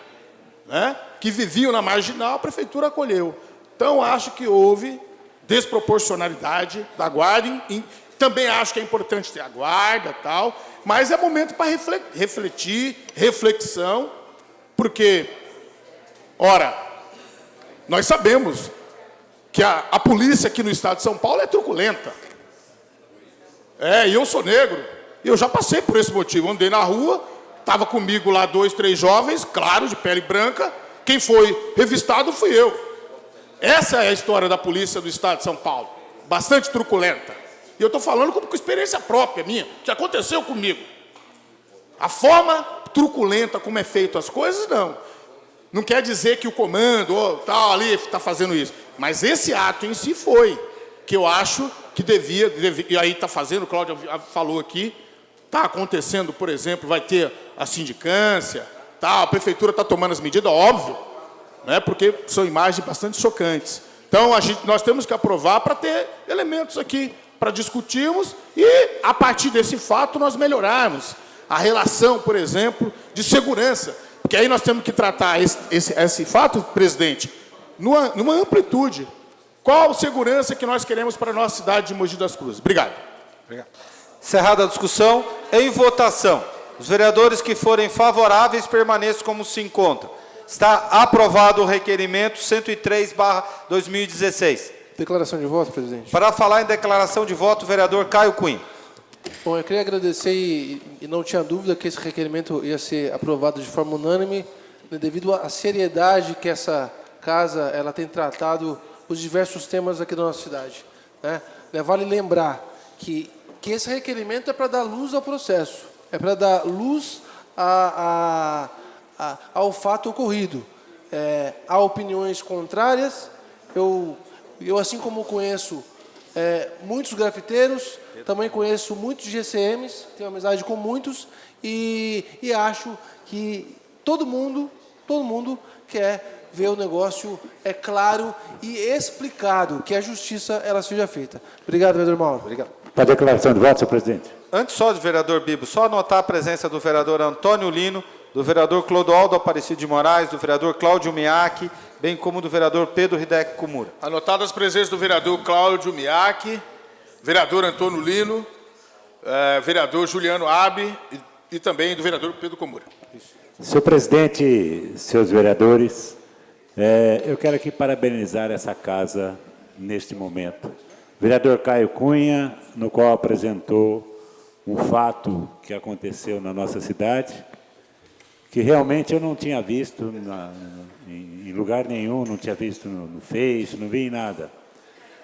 né, que viviam na marginal, a Prefeitura acolheu. Então, acho que houve desproporcionalidade da guarda. Também acho que é importante ter a guarda, tal, mas é momento para refletir, reflexão, porque, ora, nós sabemos que a polícia aqui no estado de São Paulo é truculenta. E eu sou negro, e eu já passei por esse motivo. Andei na rua, estava comigo lá 2, 3 jovens, claro, de pele branca. Quem foi revistado fui eu. Essa é a história da polícia do estado de São Paulo, bastante truculenta. E eu estou falando com experiência própria minha, que aconteceu comigo. A forma truculenta como é feito as coisas, não. Não quer dizer que o comando, tal, ali, está fazendo isso. Mas esse ato em si foi, que eu acho que devia e aí está fazendo, o Cláudio falou aqui, está acontecendo, por exemplo, vai ter a sindicância, tal, a prefeitura está tomando as medidas, óbvio, né, porque são imagens bastante chocantes. Então, nós temos que aprovar para ter elementos aqui, para discutirmos e, a partir desse fato, nós melhorarmos a relação, por exemplo, de segurança. Porque aí nós temos que tratar esse fato, presidente, numa amplitude. Qual segurança que nós queremos para a nossa cidade de Mogi das Cruzes? Obrigado. Encerrada a discussão, em votação. Os vereadores que forem favoráveis permaneçam como se encontram. Está aprovado o requerimento 103/2016. Declaração de voto, presidente. Para falar em declaração de voto, o vereador Caio Cunha. Bom, eu queria agradecer e não tinha dúvida que esse requerimento ia ser aprovado de forma unânime, né, devido à seriedade que essa casa ela tem tratado os diversos temas aqui da nossa cidade, né? Vale lembrar que esse requerimento é para dar luz ao processo, é para dar luz ao fato ocorrido. Há opiniões contrárias. Eu assim como conheço muitos grafiteiros, também conheço muitos GCMs, tenho amizade com muitos, e acho que todo mundo quer ver o negócio claro e explicado, que a justiça ela seja feita. Obrigado, vereador Mauro. Obrigado. Para a declaração de voto, senhor presidente. Antes só do vereador Bibo, só anotar a presença do vereador Antônio Lino, do vereador Clodoaldo Aparecido de Moraes, do vereador Cláudio Miaki, bem como do vereador Pedro Hideki Kumura. Anotadas as presenças do vereador Cláudio Miaki, vereador Antônio Lino, vereador Juliano Abi e também do vereador Pedro Kumura. Senhor presidente, senhores vereadores, eu quero aqui parabenizar essa casa neste momento. Vereador Caio Cunha, no qual apresentou um fato que aconteceu na nossa cidade, que realmente eu não tinha visto em lugar nenhum, não tinha visto no Face, não vi em nada.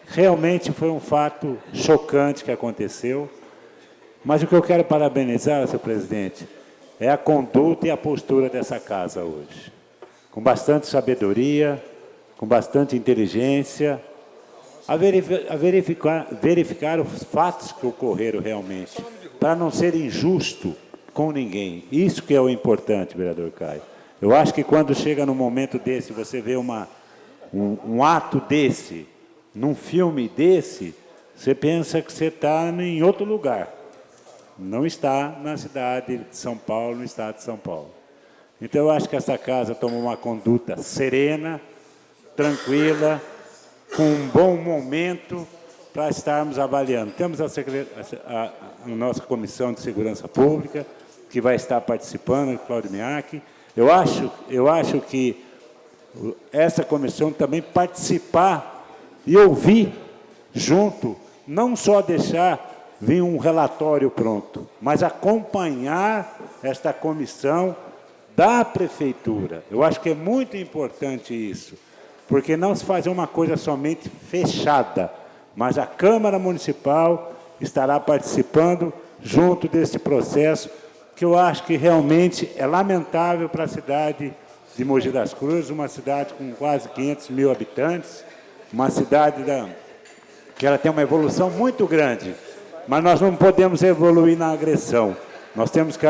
Realmente foi um fato chocante que aconteceu, mas o que eu quero parabenizar, senhor presidente, é a conduta e a postura dessa casa hoje. Com bastante sabedoria, com bastante inteligência, a verificar os fatos que ocorreram realmente, para não ser injusto com ninguém. Isso que é o importante, vereador Caio. Eu acho que quando chega num momento desse, você vê um ato desse, num filme desse, você pensa que você está em outro lugar. Não está na cidade de São Paulo, no estado de São Paulo. Então, eu acho que essa casa tomou uma conduta serena, tranquila, com um bom momento para estarmos avaliando. Temos a nossa Comissão de Segurança Pública, que vai estar participando, Cláudio Miaki. Eu acho que essa comissão também participar e ouvir junto, não só deixar vir um relatório pronto, mas acompanhar esta comissão da Prefeitura. Eu acho que é muito importante isso, porque não se fazer uma coisa somente fechada, mas a Câmara Municipal estará participando junto desse processo, que eu acho que realmente é lamentável para a cidade de Mogi das Cruzes, uma cidade com quase 500 mil habitantes, uma cidade que ela tem uma evolução muito grande, mas nós não podemos evoluir na agressão, nós temos que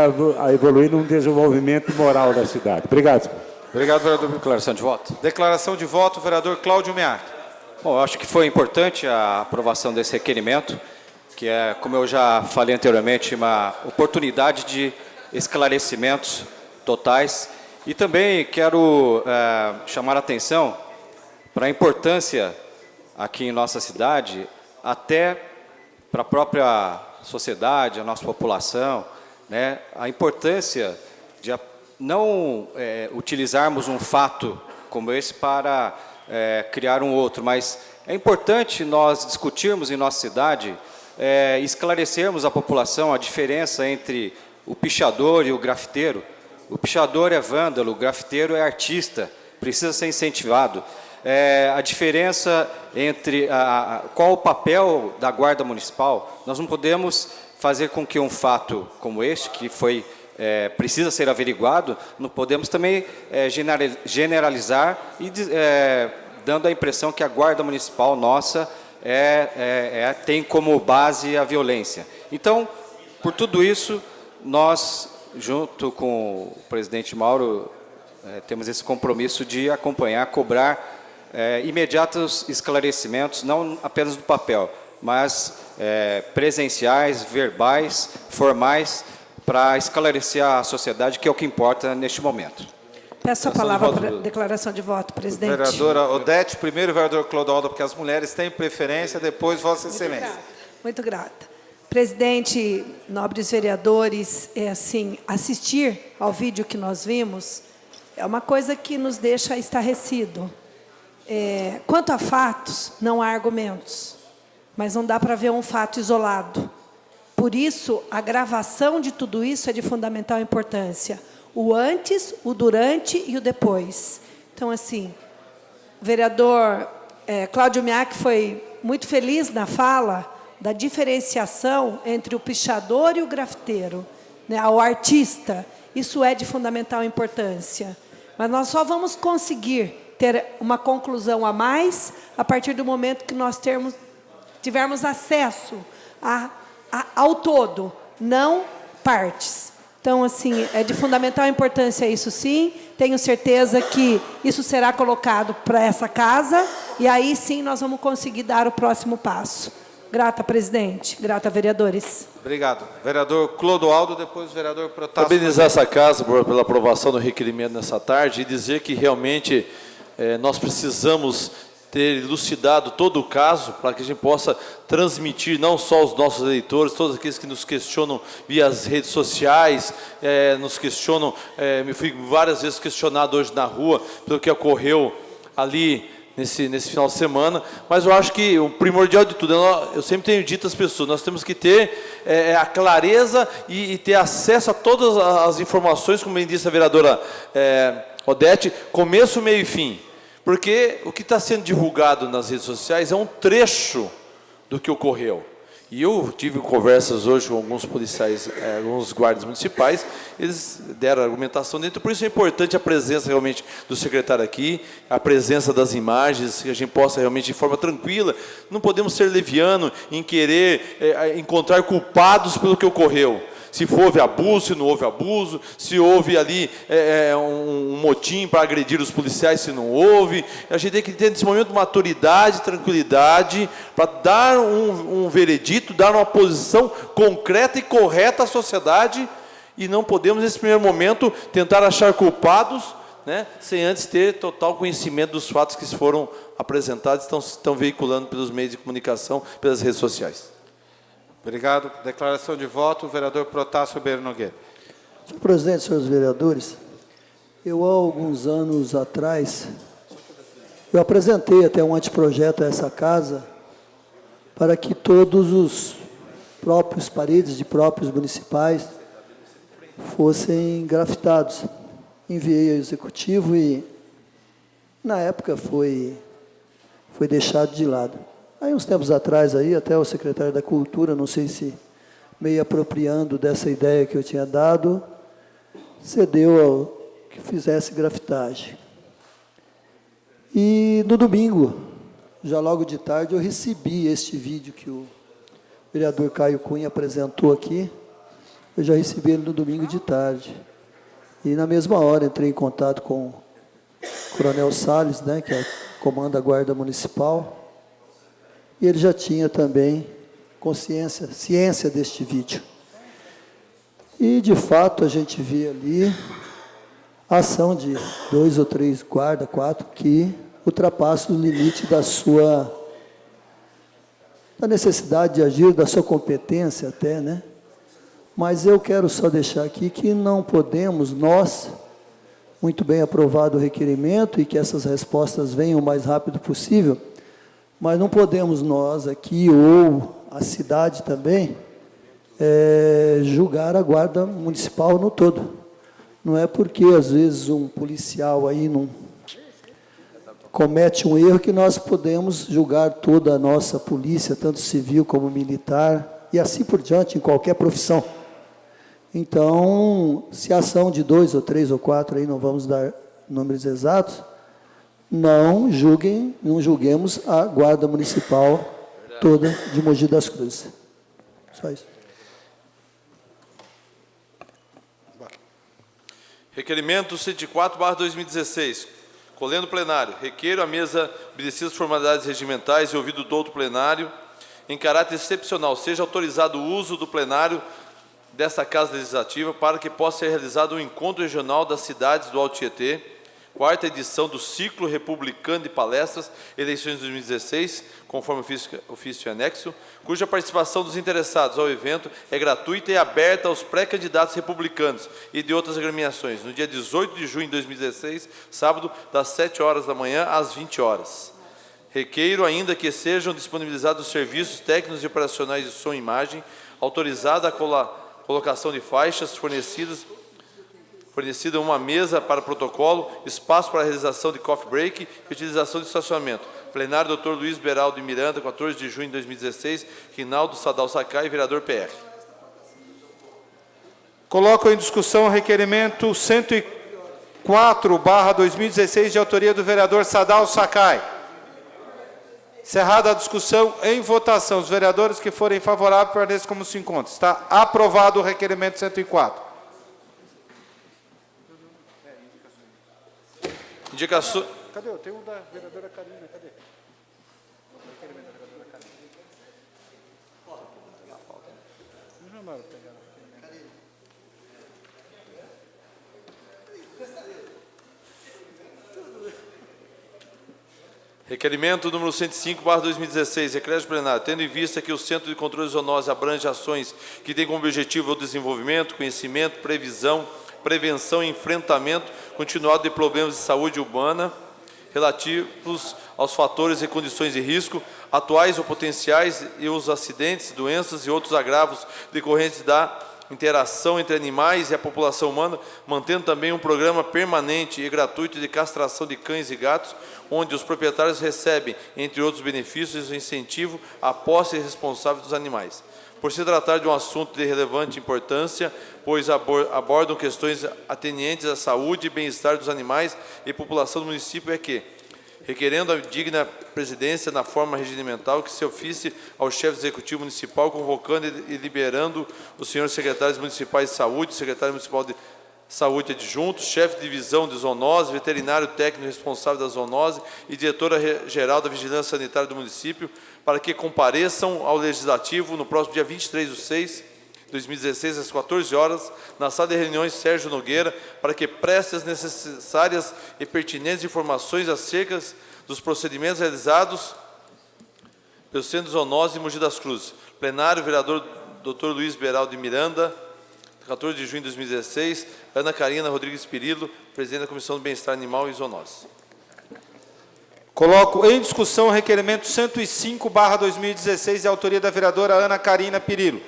evoluir no desenvolvimento moral da cidade. Obrigado, senhor. Obrigado, vereador. Declaração de voto. Declaração de voto, vereador Cláudio Miak. Bom, eu acho que foi importante a aprovação desse requerimento, que é, como eu já falei anteriormente, uma oportunidade de esclarecimentos totais. E também quero chamar a atenção para a importância aqui em nossa cidade, até para a própria sociedade, a nossa população, né, a importância de não utilizarmos um fato como esse para criar um outro, mas é importante nós discutirmos em nossa cidade, esclarecermos à população a diferença entre o pichador e o grafiteiro. O pichador é vândalo, o grafiteiro é artista, precisa ser incentivado. A diferença entre qual o papel da Guarda Municipal, nós não podemos fazer com que um fato como este, que foi precisa ser averiguado, não podemos também generalizar e dando a impressão que a Guarda Municipal nossa tem como base a violência. Então, por tudo isso, nós, junto com o presidente Mauro, temos esse compromisso de acompanhar, cobrar imediatos esclarecimentos, não apenas do papel, mas presenciais, verbais, formais, para esclarecer a sociedade, que é o que importa neste momento. Peço a palavra para declaração de voto, presidente. Vereadora Odete, primeiro vereador Clodoaldo, porque as mulheres têm preferência, depois Vossa Excelência. Muito grata. Presidente, nobres vereadores, assistir ao vídeo que nós vimos é uma coisa que nos deixa estarrecido. Quanto a fatos, não há argumentos, mas não dá para ver um fato isolado. Por isso, a gravação de tudo isso é de fundamental importância. O antes, o durante e o depois. Então, assim, o vereador Cláudio Miak foi muito feliz na fala da diferenciação entre o pichador e o grafiteiro, né, o artista. Isso é de fundamental importância. Mas nós só vamos conseguir ter uma conclusão a mais a partir do momento que nós tivermos acesso ao todo, não partes. Então, assim, é de fundamental importância isso sim. Tenho certeza que isso será colocado para essa casa e aí sim nós vamos conseguir dar o próximo passo. Grata, presidente. Grata, vereadores. Obrigado. Vereador Clodoaldo, depois o vereador Protásio. Parabenizar essa casa pela aprovação do requerimento nessa tarde e dizer que realmente nós precisamos ter elucidado todo o caso para que a gente possa transmitir não só aos nossos eleitores, todos aqueles que nos questionam via as redes sociais, nos questionam, me fui várias vezes questionado hoje na rua pelo que ocorreu ali nesse final de semana, mas eu acho que o primordial de tudo, eu sempre tenho dito às pessoas, nós temos que ter a clareza e ter acesso a todas as informações, como bem disse a vereadora Odete, começo, meio e fim. Porque o que está sendo divulgado nas redes sociais é um trecho do que ocorreu. E eu tive conversas hoje com alguns policiais, alguns guardas municipais, eles deram argumentação dentro, por isso é importante a presença realmente do secretário aqui, a presença das imagens, que a gente possa realmente de forma tranquila, não podemos ser leviano em querer encontrar culpados pelo que ocorreu. Se houve abuso, se não houve abuso, se houve ali um motim para agredir os policiais, se não houve. A gente tem que ter nesse momento maturidade, tranquilidade, para dar um veredito, dar uma posição concreta e correta à sociedade, e não podemos, nesse primeiro momento, tentar achar culpados, né, sem antes ter total conhecimento dos fatos que foram apresentados e estão veiculando pelos meios de comunicação, pelas redes sociais. Obrigado. Declaração de voto, o vereador Protásio Beiro Nogueira. Senhor presidente, senhores vereadores, eu há alguns anos atrás, eu apresentei até um anteprojeto a essa casa para que todos os próprios paredes de próprios municipais fossem grafitados. Enviei ao executivo e Na época foi deixado de lado. Aí, uns tempos atrás, aí, até o secretário da Cultura, não sei se meio apropriando dessa ideia que eu tinha dado, cedeu ao que fizesse grafitagem. E no domingo, já logo de tarde, eu recebi este vídeo que o vereador Caio Cunha apresentou aqui. Eu já recebi ele no domingo de tarde. E na mesma hora entrei em contato com o Coronel Salles, né, que comanda a Guarda Municipal, e ele já tinha também ciência deste vídeo. E, de fato, a gente vê ali a ação de 2 ou 3 guardas, 4, que ultrapassam o limite da necessidade de agir, da sua competência até, né? Mas eu quero só deixar aqui que não podemos, nós, muito bem aprovado o requerimento e que essas respostas venham o mais rápido possível, mas não podemos nós aqui, ou a cidade também, julgar a Guarda Municipal no todo. Não é porque, às vezes, um policial aí não comete um erro que nós podemos julgar toda a nossa polícia, tanto civil como militar, e assim por diante, em qualquer profissão. Então, se a ação de 2 ou 3 ou 4, aí não vamos dar números exatos, não julguemos a Guarda Municipal toda de Mogi das Cruzes. Só isso. Requerimento 104/2016. Colhendo plenário. Requeiro a mesa, obedecidas as formalidades regimentais e ouvido do outro plenário, em caráter excepcional, seja autorizado o uso do plenário desta Casa Legislativa para que possa ser realizado um encontro regional das cidades do Alto Tietê, 4ª edição do Ciclo Republicano de Palestras, eleições 2016, conforme ofício e anexo, cuja participação dos interessados ao evento é gratuita e aberta aos pré-candidatos republicanos e de outras agremiações, no dia 18 de junho de 2016, sábado, das 7 horas da manhã às 20 horas. Requeiro ainda que sejam disponibilizados os serviços técnicos e operacionais de som e imagem, autorizada a colocação de faixas fornecida uma mesa para protocolo, espaço para a realização de coffee break e utilização de estacionamento. Plenário, Dr. Luiz Beraldo de Miranda, 14 de junho de 2016, Rinaldo Sadal Sakai, vereador PR. Coloco em discussão o requerimento 104/2016, de autoria do vereador Sadal Sakai. Encerrada a discussão, em votação. Os vereadores que forem favoráveis permaneçam como se encontra. Está aprovado o requerimento 104. Indicação. Cadê? Tem um da vereadora Karina. Cadê? Requerimento número 105/2016, decreto plenário, tendo em vista que o Centro de Controle de Zoonose abrange ações que têm como objetivo o desenvolvimento, conhecimento, prevenção e enfrentamento continuado de problemas de saúde urbana relativos aos fatores e condições de risco, atuais ou potenciais, e os acidentes, doenças e outros agravos decorrentes da interação entre animais e a população humana, mantendo também um programa permanente e gratuito de castração de cães e gatos, onde os proprietários recebem, entre outros benefícios, o incentivo à posse responsável dos animais. Por se tratar de um assunto de relevante importância, pois abordam questões atenientes à saúde e bem-estar dos animais e população do município, é que, requerendo a digna presidência na forma regimental, que se oficie ao chefe executivo municipal, convocando e liberando os senhores secretários municipais de saúde, secretário municipal de saúde adjunto, chefe de divisão de zoonose, veterinário técnico responsável da zoonose e diretora-geral da vigilância sanitária do município, para que compareçam ao Legislativo no próximo dia 23/6, 2016, às 14 horas, na sala de reuniões Sérgio Nogueira, para que preste as necessárias e pertinentes informações acerca dos procedimentos realizados pelo Centro de Zoonose de Mogi das Cruzes. Plenário, vereador Dr. Luiz Beraldo de Miranda, 14 de junho de 2016, Ana Karina Rodrigues Pirillo, presidente da Comissão do Bem-Estar Animal e Zoonose. Coloco em discussão o requerimento 105/2016, de autoria da vereadora Ana Karina Pirillo.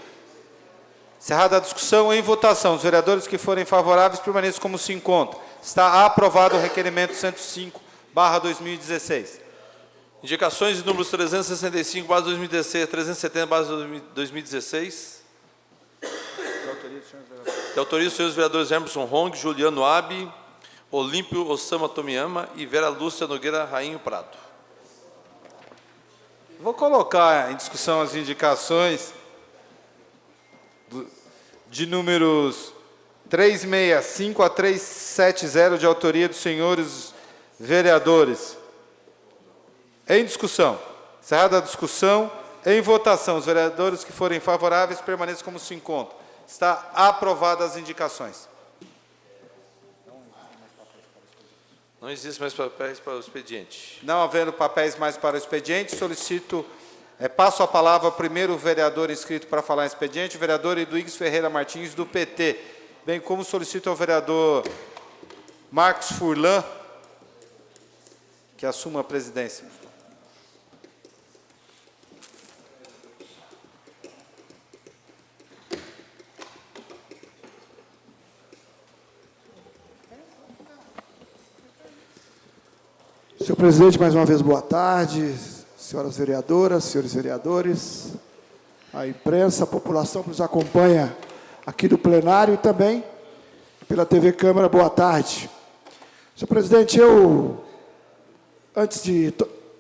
Encerrada a discussão, em votação. Os vereadores que forem favoráveis permaneçam como se encontram. Está aprovado o requerimento 2016. Indicações de números 365, base 2016, 370, base 2016. De autoria dos senhores vereadores Emerson Hong, Juliano Abi, Olímpio Osama Tomiyama e Vera Lúcia Nogueira Rainho Prado. Vou colocar em discussão as indicações de números 365 a 370, de autoria dos senhores vereadores. Em discussão. Encerrada a discussão, em votação. Os vereadores que forem favoráveis permaneçam como se encontram. Está aprovadas as indicações. Não existe mais papéis para o expediente. Não havendo papéis mais para o expediente, solicito, passo a palavra ao primeiro vereador inscrito para falar em expediente, o vereador Eduígues Ferreira Martins, do PT, bem como solicito ao vereador Marcos Furlan, que assuma a presidência. Senhor presidente, mais uma vez, boa tarde. Senhoras vereadoras, senhores vereadores, a imprensa, a população que nos acompanha aqui do plenário e também pela TV Câmara, boa tarde. Senhor presidente, antes de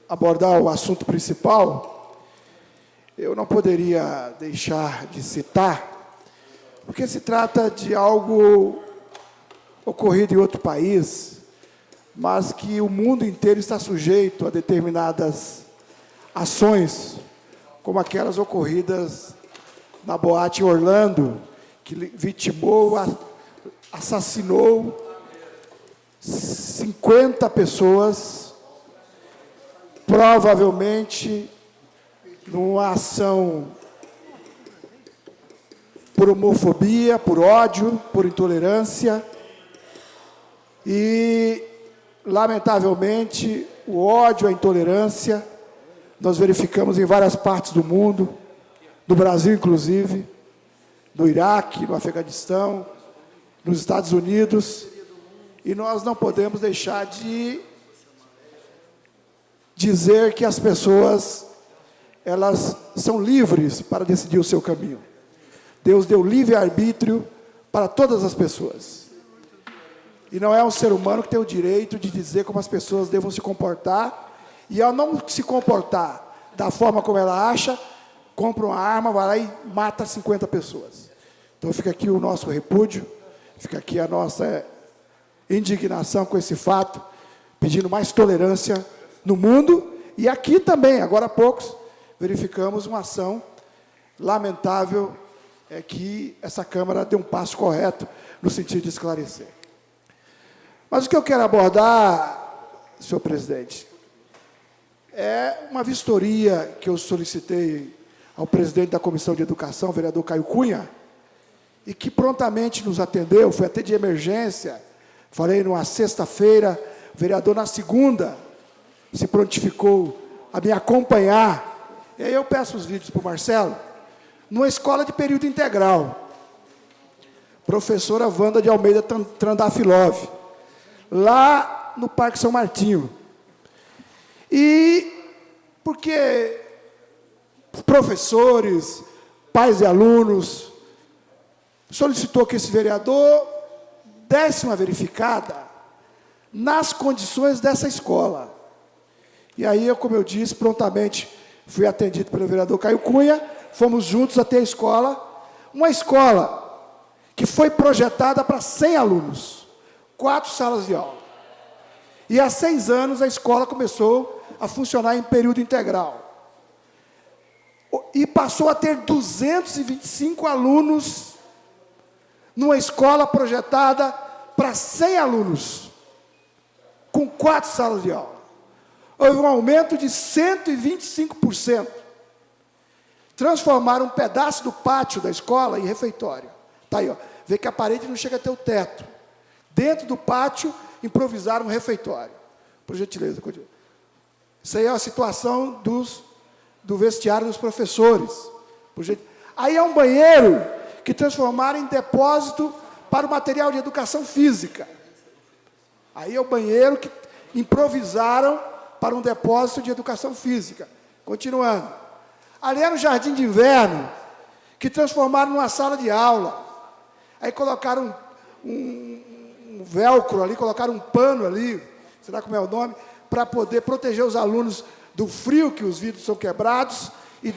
abordar o assunto principal, eu não poderia deixar de citar, porque se trata de algo ocorrido em outro país, mas que o mundo inteiro está sujeito a determinadas ações, como aquelas ocorridas na boate Orlando, que vitimou, assassinou 50 pessoas, provavelmente numa ação por homofobia, por ódio, por intolerância, e lamentavelmente, o ódio, a intolerância, nós verificamos em várias partes do mundo, do Brasil inclusive, no Iraque, no Afeganistão, nos Estados Unidos, e nós não podemos deixar de dizer que as pessoas, elas são livres para decidir o seu caminho. Deus deu livre-arbítrio para todas as pessoas. E não é um ser humano que tem o direito de dizer como as pessoas devam se comportar, e ao não se comportar da forma como ela acha, compra uma arma, vai lá e mata 50 pessoas. Então fica aqui o nosso repúdio, fica aqui a nossa indignação com esse fato, pedindo mais tolerância no mundo, e aqui também, agora há poucos, verificamos uma ação lamentável, que essa Câmara deu um passo correto no sentido de esclarecer. Mas o que eu quero abordar, senhor presidente, é uma vistoria que eu solicitei ao presidente da Comissão de Educação, o vereador Caio Cunha, e que prontamente nos atendeu, foi até de emergência, falei numa sexta-feira, o vereador na segunda se prontificou a me acompanhar, e aí eu peço os vídeos para o Marcelo, numa escola de período integral, professora Wanda de Almeida Trandafilov, lá no Parque São Martinho. E porque professores, pais e alunos, solicitou que esse vereador desse uma verificada nas condições dessa escola. E aí, como eu disse, prontamente fui atendido pelo vereador Caio Cunha, fomos juntos até a escola, uma escola que foi projetada para 100 alunos, 4 salas de aula. E há 6 anos a escola começou a funcionar em período integral. E passou a ter 225 alunos numa escola projetada para 100 alunos, com 4 salas de aula. Houve um aumento de 125%. Transformaram um pedaço do pátio da escola em refeitório. Está aí, ó. Vê que a parede não chega até o teto. Dentro do pátio, improvisaram um refeitório. Por gentileza, continua. Isso aí é a situação do vestiário dos professores. Aí é um banheiro que transformaram em depósito para o material de educação física. Aí é o banheiro improvisaram para um depósito de educação física. Continuando. Ali era um jardim de inverno, que transformaram numa sala de aula. Aí colocaram um velcro ali, colocaram um pano ali, sei lá como é o nome, para poder proteger os alunos do frio, que os vidros são quebrados, e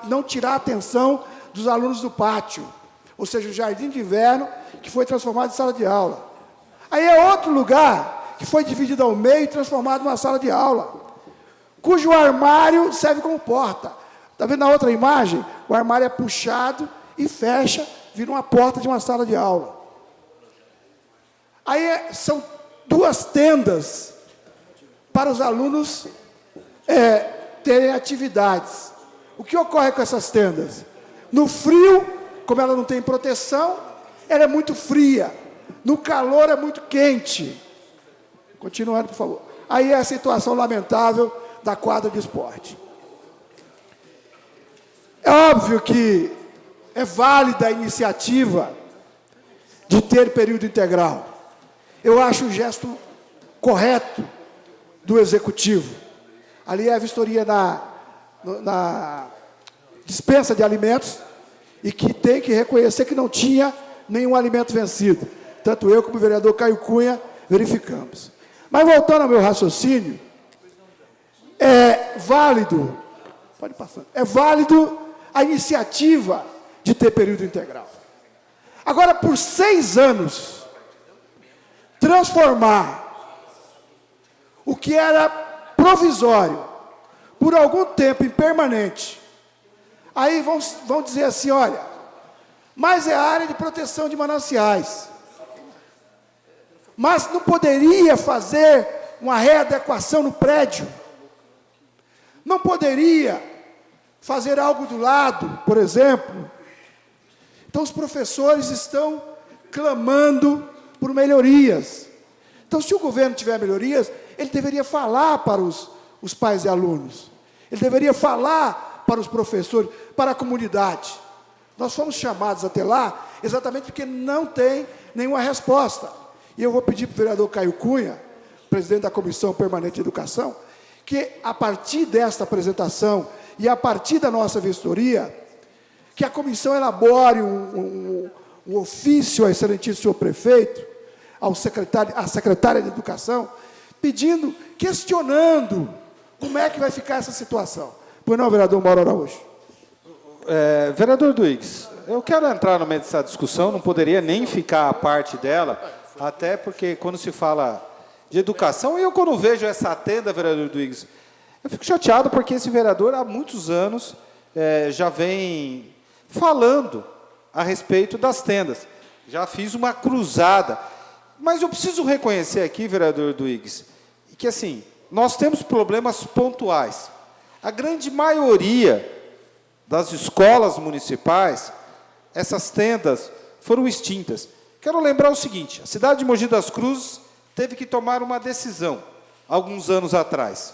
não tirar a atenção dos alunos do pátio. Ou seja, o jardim de inverno, que foi transformado em sala de aula. Aí é outro lugar, que foi dividido ao meio e transformado numa sala de aula, cujo armário serve como porta. Está vendo na outra imagem? O armário é puxado e fecha, vira uma porta de uma sala de aula. Aí são 2 tendas para os alunos terem atividades. O que ocorre com essas tendas? No frio, como ela não tem proteção, ela é muito fria. No calor é muito quente. Continuando, por favor. Aí é a situação lamentável da quadra de esporte. É óbvio que é válida a iniciativa de ter período integral. Eu acho o gesto correto do Executivo. Ali é a vistoria na dispensa de alimentos e que tem que reconhecer que não tinha nenhum alimento vencido. Tanto eu como o vereador Caio Cunha verificamos. Mas voltando ao meu raciocínio, é válido a iniciativa de ter período integral. Agora, por 6 anos, transformar o que era provisório, por algum tempo, em permanente, aí vão dizer assim, olha, mas é a área de proteção de mananciais. Mas não poderia fazer uma readequação no prédio? Não poderia fazer algo do lado, por exemplo? Então, os professores estão clamando por melhorias. Então, se o governo tiver melhorias, ele deveria falar para os pais e alunos. Ele deveria falar para os professores, para a comunidade. Nós fomos chamados até lá exatamente porque não tem nenhuma resposta. E eu vou pedir para o vereador Caio Cunha, presidente da Comissão Permanente de Educação, que a partir desta apresentação e a partir da nossa vistoria, que a comissão elabore um ofício ao excelentíssimo senhor prefeito, à secretária de Educação, questionando como é que vai ficar essa situação. Pois não, vereador Mauro Araújo? Vereador Duígues, eu quero entrar no meio dessa discussão, não poderia nem ficar a parte dela, até porque quando se fala de educação, e eu quando vejo essa tenda, vereador Duígues, eu fico chateado porque esse vereador há muitos anos já vem falando a respeito das tendas. Já fiz uma cruzada. Mas eu preciso reconhecer aqui, vereador Duígues, que assim, nós temos problemas pontuais. A grande maioria das escolas municipais, essas tendas foram extintas. Quero lembrar o seguinte, a cidade de Mogi das Cruzes teve que tomar uma decisão, alguns anos atrás,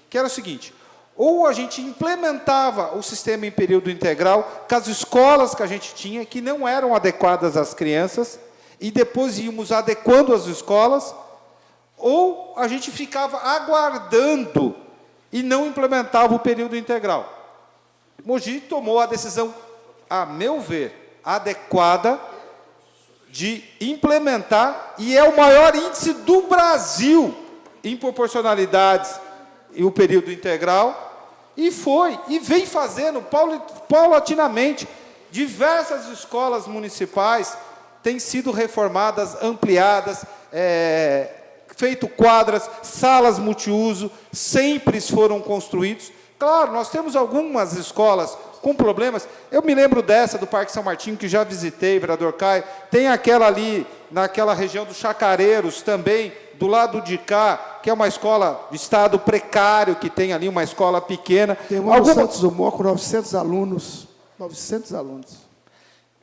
que era o seguinte, ou a gente implementava o sistema em período integral com as escolas que a gente tinha, que não eram adequadas às crianças, e depois íamos adequando as escolas, ou a gente ficava aguardando e não implementava o período integral. Mogi tomou a decisão, a meu ver, adequada, de implementar, e é o maior índice do Brasil em proporcionalidades e o período integral, e vem fazendo paulatinamente. Diversas escolas municipais têm sido reformadas, ampliadas, feito quadras, salas multiuso, sempre foram construídos. Claro, nós temos algumas escolas com problemas. Eu me lembro dessa, do Parque São Martinho, que já visitei, vereador Caio. Tem aquela ali, naquela região dos Chacareiros, também, do lado de cá, que é uma escola de estado precário, que tem ali uma escola pequena. Tem uma no Santos Dumont com 900 alunos. 900 alunos.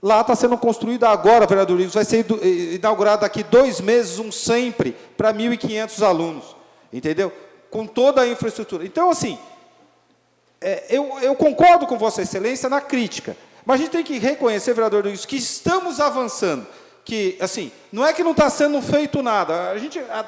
Lá está sendo construído agora, vereador Luiz, vai ser inaugurado daqui 2 meses, um sempre, para 1.500 alunos. Entendeu? Com toda a infraestrutura. Então, assim, eu concordo com Vossa Excelência na crítica, mas a gente tem que reconhecer, vereador Luiz, que estamos avançando. que, assim, não é que não está sendo feito nada.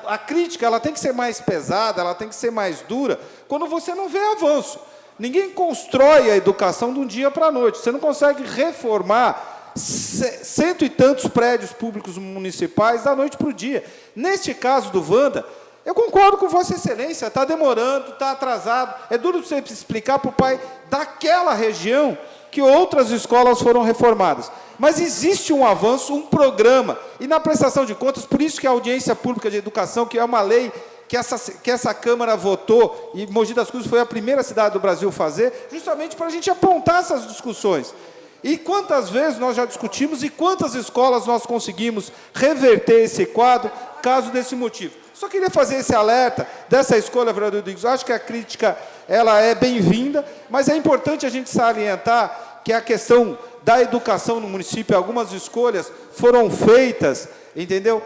A crítica ela tem que ser mais pesada, ela tem que ser mais dura, quando você não vê avanço. Ninguém constrói a educação de um dia para a noite. Você não consegue reformar 100 e tantos prédios públicos municipais da noite para o dia. Neste caso do Wanda, eu concordo com Vossa Excelência, está demorando, está atrasado. É duro você explicar para o pai daquela região que outras escolas foram reformadas. Mas existe um avanço, um programa. E na prestação de contas, por isso que a Audiência Pública de Educação, que é uma lei que essa Câmara votou, e Mogi das Cruzes foi a primeira cidade do Brasil a fazer, justamente para a gente apontar essas discussões. E quantas vezes nós já discutimos e quantas escolas nós conseguimos reverter esse quadro, caso desse motivo. Só queria fazer esse alerta dessa escolha, vereador Rodrigues. Eu acho que a crítica ela é bem-vinda, mas é importante a gente salientar que a questão da educação no município, algumas escolhas foram feitas, entendeu?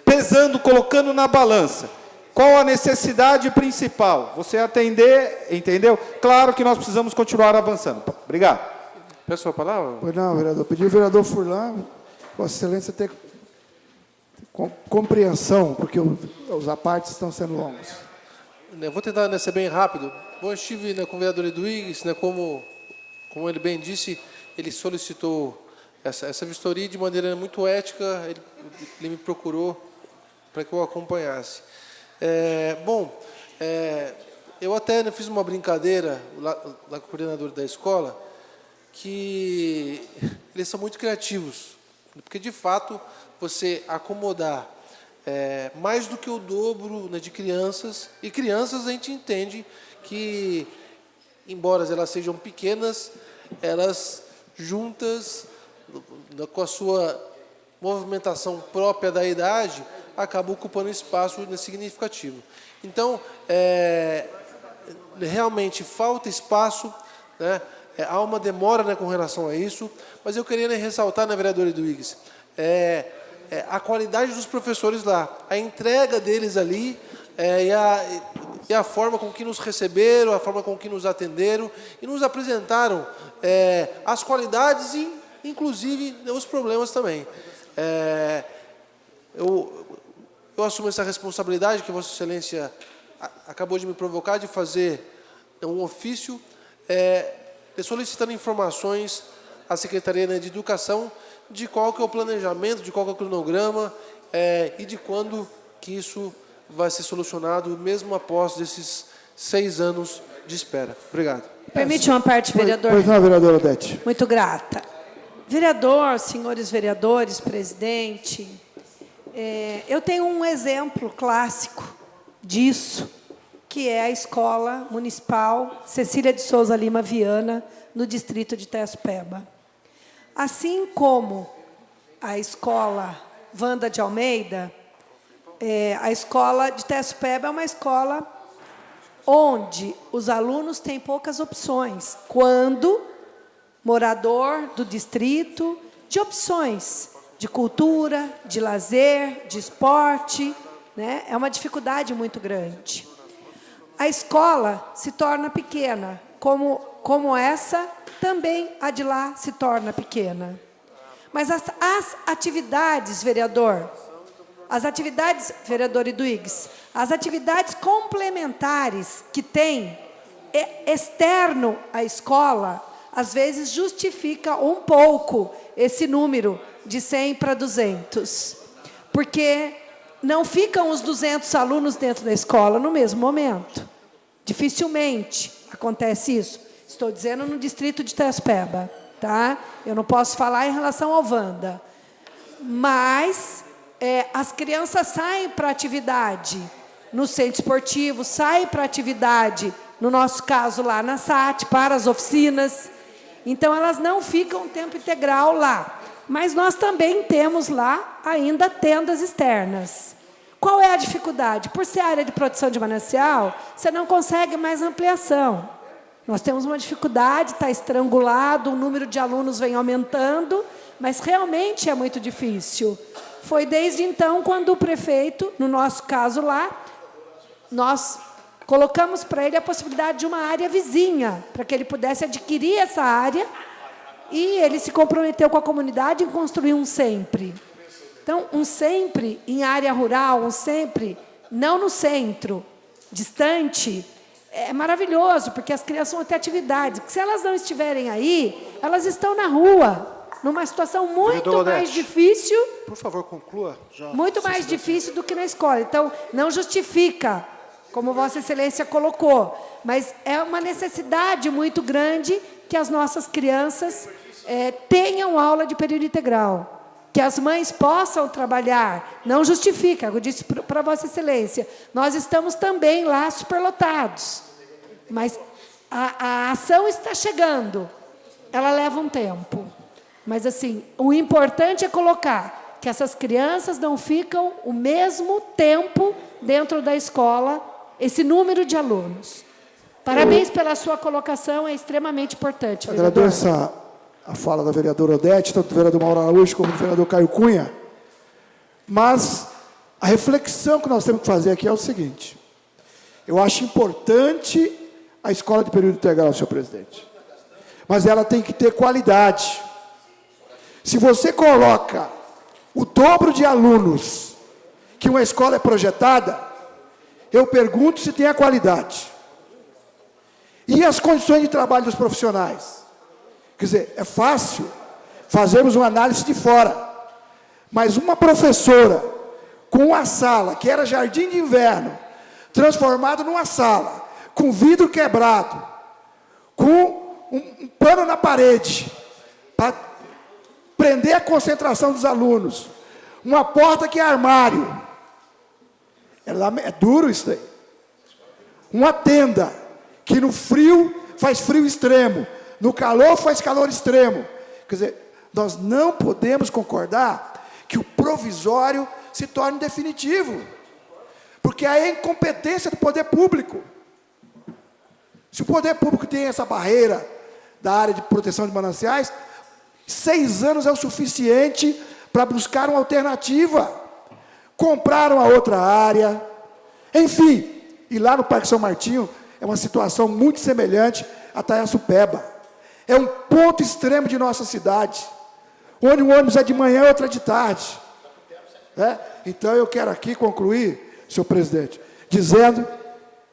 Pesando, colocando na balança. Qual a necessidade principal? Você atender, entendeu? Claro que nós precisamos continuar avançando. Obrigado. Peço a palavra? Pois não, vereador. Pedi ao vereador Furlan, Vossa Excelência, ter compreensão, porque os apartes estão sendo longos. Eu vou tentar ser bem rápido. Bom, eu estive com o vereador Eduígues, como ele bem disse, ele solicitou essa vistoria de maneira muito ética, ele me procurou para que eu acompanhasse. Eu até fiz uma brincadeira lá com o coordenador da escola, que eles são muito criativos, porque, de fato, você acomodar mais do que o dobro, né, de crianças, e crianças a gente entende que, embora elas sejam pequenas, elas juntas, com a sua movimentação própria da idade, acabam ocupando espaço significativo. Então, realmente falta espaço, né? Há uma demora, com relação a isso, mas eu queria ressaltar, vereador Eduígues, a qualidade dos professores lá, a entrega deles ali, e a forma com que nos receberam, a forma com que nos atenderam e nos apresentaram as qualidades e, inclusive, os problemas também. Eu assumo essa responsabilidade que Vossa Excelência acabou de me provocar, de fazer um ofício solicitando informações à Secretaria de Educação de qual que é o planejamento, de qual que é o cronograma e de quando que isso vai ser solucionado, mesmo após esses 6 anos de espera. Obrigado. Permite uma parte, vereador? Pois não, vereadora Odete. Muito grata. Vereador, senhores vereadores, presidente, eu tenho um exemplo clássico disso, que é a Escola Municipal Cecília de Souza Lima Viana, no distrito de Itaiaçupeba. Assim como a Escola Wanda de Almeida, a Escola de Itaiaçupeba é uma escola onde os alunos têm poucas opções, quando morador do distrito, de opções de cultura, de lazer, de esporte, né? É uma dificuldade muito grande. A escola se torna pequena, como essa, também a de lá se torna pequena. Mas as atividades, vereador Eduígues, as atividades complementares que tem externo à escola, às vezes justifica um pouco esse número de 100 para 200. Porque não ficam os 200 alunos dentro da escola no mesmo momento. Dificilmente acontece isso. Estou dizendo no distrito de Itaiaçupeba, tá? Eu não posso falar em relação ao Wanda. Mas as crianças saem para atividade no centro esportivo, saem para atividade, no nosso caso lá na SAT, para as oficinas. Então, elas não ficam tempo integral lá. Mas nós também temos lá ainda tendas externas. Qual é a dificuldade? Por ser área de produção de manancial, você não consegue mais ampliação. Nós temos uma dificuldade, está estrangulado, o número de alunos vem aumentando, mas realmente é muito difícil. Foi desde então quando o prefeito, no nosso caso lá, nós colocamos para ele a possibilidade de uma área vizinha, para que ele pudesse adquirir essa área E ele se comprometeu com a comunidade em construir um sempre. Então, um sempre em área rural, um sempre não no centro, distante, é maravilhoso, porque as crianças vão ter atividades. Porque se elas não estiverem aí, elas estão na rua, numa situação muito mais difícil. Por favor, conclua. Muito mais difícil do que na escola. Então, não justifica, como Vossa Excelência colocou, mas é uma necessidade muito grande que as nossas crianças tenham aula de período integral. Que as mães possam trabalhar, não justifica, eu disse para Vossa Excelência, nós estamos também lá superlotados, mas a ação está chegando, ela leva um tempo. Mas, assim, o importante é colocar que essas crianças não ficam o mesmo tempo dentro da escola, esse número de alunos. Parabéns pela sua colocação, é extremamente importante, vereador. Agradeço a fala da vereadora Odete, tanto do vereador Mauro Araújo como do vereador Caio Cunha. Mas a reflexão que nós temos que fazer aqui é o seguinte. Eu acho importante a escola de período integral, senhor presidente. Mas ela tem que ter qualidade. Se você coloca o dobro de alunos que uma escola é projetada, eu pergunto se tem a qualidade. E as condições de trabalho dos profissionais? Quer dizer, é fácil fazermos uma análise de fora, mas uma professora com uma sala que era jardim de inverno, transformado numa sala, com vidro quebrado, com um pano na parede, para prender a concentração dos alunos, uma porta que é armário, é duro isso aí. Uma tenda, que no frio faz frio extremo, no calor faz calor extremo. Quer dizer, nós não podemos concordar que o provisório se torne definitivo, porque aí é incompetência do poder público. Se o poder público tem essa barreira da área de proteção de mananciais, 6 anos é o suficiente para buscar uma alternativa. Compraram a outra área, enfim, e lá no Parque São Martinho é uma situação muito semelhante a Taiaçupeba. É um ponto extremo de nossa cidade, onde um ônibus é de manhã e outro é de tarde. Então eu quero aqui concluir, senhor presidente, dizendo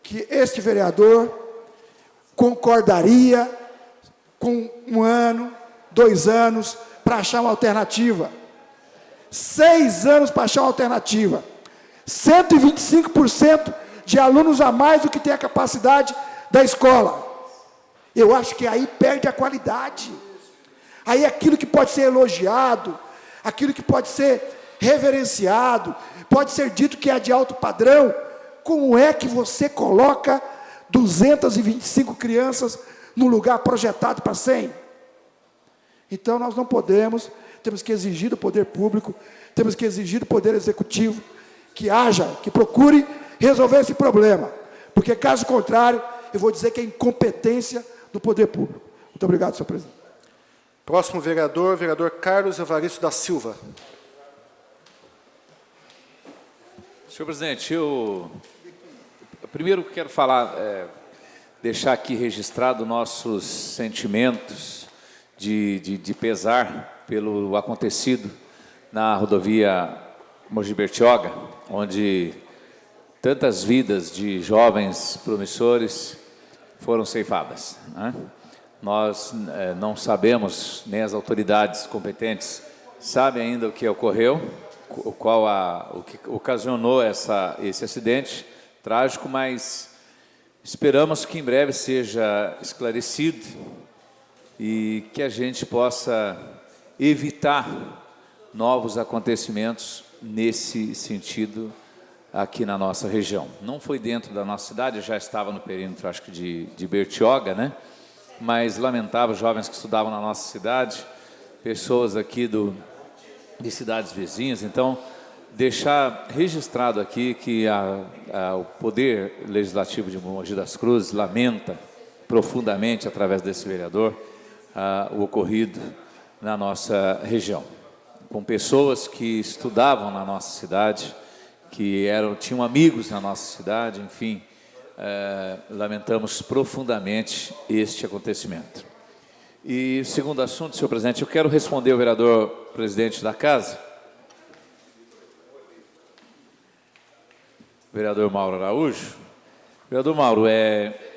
que este vereador concordaria com 1 ano, 2 anos, para achar uma alternativa. 6 anos para achar uma alternativa. 125% de alunos a mais do que tem a capacidade da escola. Eu acho que aí perde a qualidade. Aí aquilo que pode ser elogiado, aquilo que pode ser reverenciado, pode ser dito que é de alto padrão, como é que você coloca 225 crianças no lugar projetado para 100? Então nós não podemos, temos que exigir do poder público, temos que exigir do poder executivo, que haja, que procure resolver esse problema, porque caso contrário, eu vou dizer que é incompetência do poder público. Muito obrigado, senhor presidente. Próximo vereador, vereador Carlos Evaristo da Silva. Senhor presidente, eu primeiro quero falar, deixar aqui registrado nossos sentimentos de pesar pelo acontecido na rodovia Mogi Bertioga, onde tantas vidas de jovens promissores foram ceifadas, né? Nós não sabemos, nem as autoridades competentes sabem ainda o que ocorreu, o que ocasionou esse acidente trágico, mas esperamos que em breve seja esclarecido e que a gente possa evitar novos acontecimentos nesse sentido aqui na nossa região. Não foi dentro da nossa cidade, eu já estava no perímetro, acho que de Bertioga, né? Mas lamentável, jovens que estudavam na nossa cidade, pessoas aqui de cidades vizinhas. Então, deixar registrado aqui que o Poder Legislativo de Mogi das Cruzes lamenta profundamente, através desse vereador, o ocorrido na nossa região, com pessoas que estudavam na nossa cidade, que tinham amigos na nossa cidade, enfim, lamentamos profundamente este acontecimento. E o segundo assunto, senhor presidente, eu quero responder ao vereador presidente da casa, vereador Mauro Araújo. Vereador Mauro,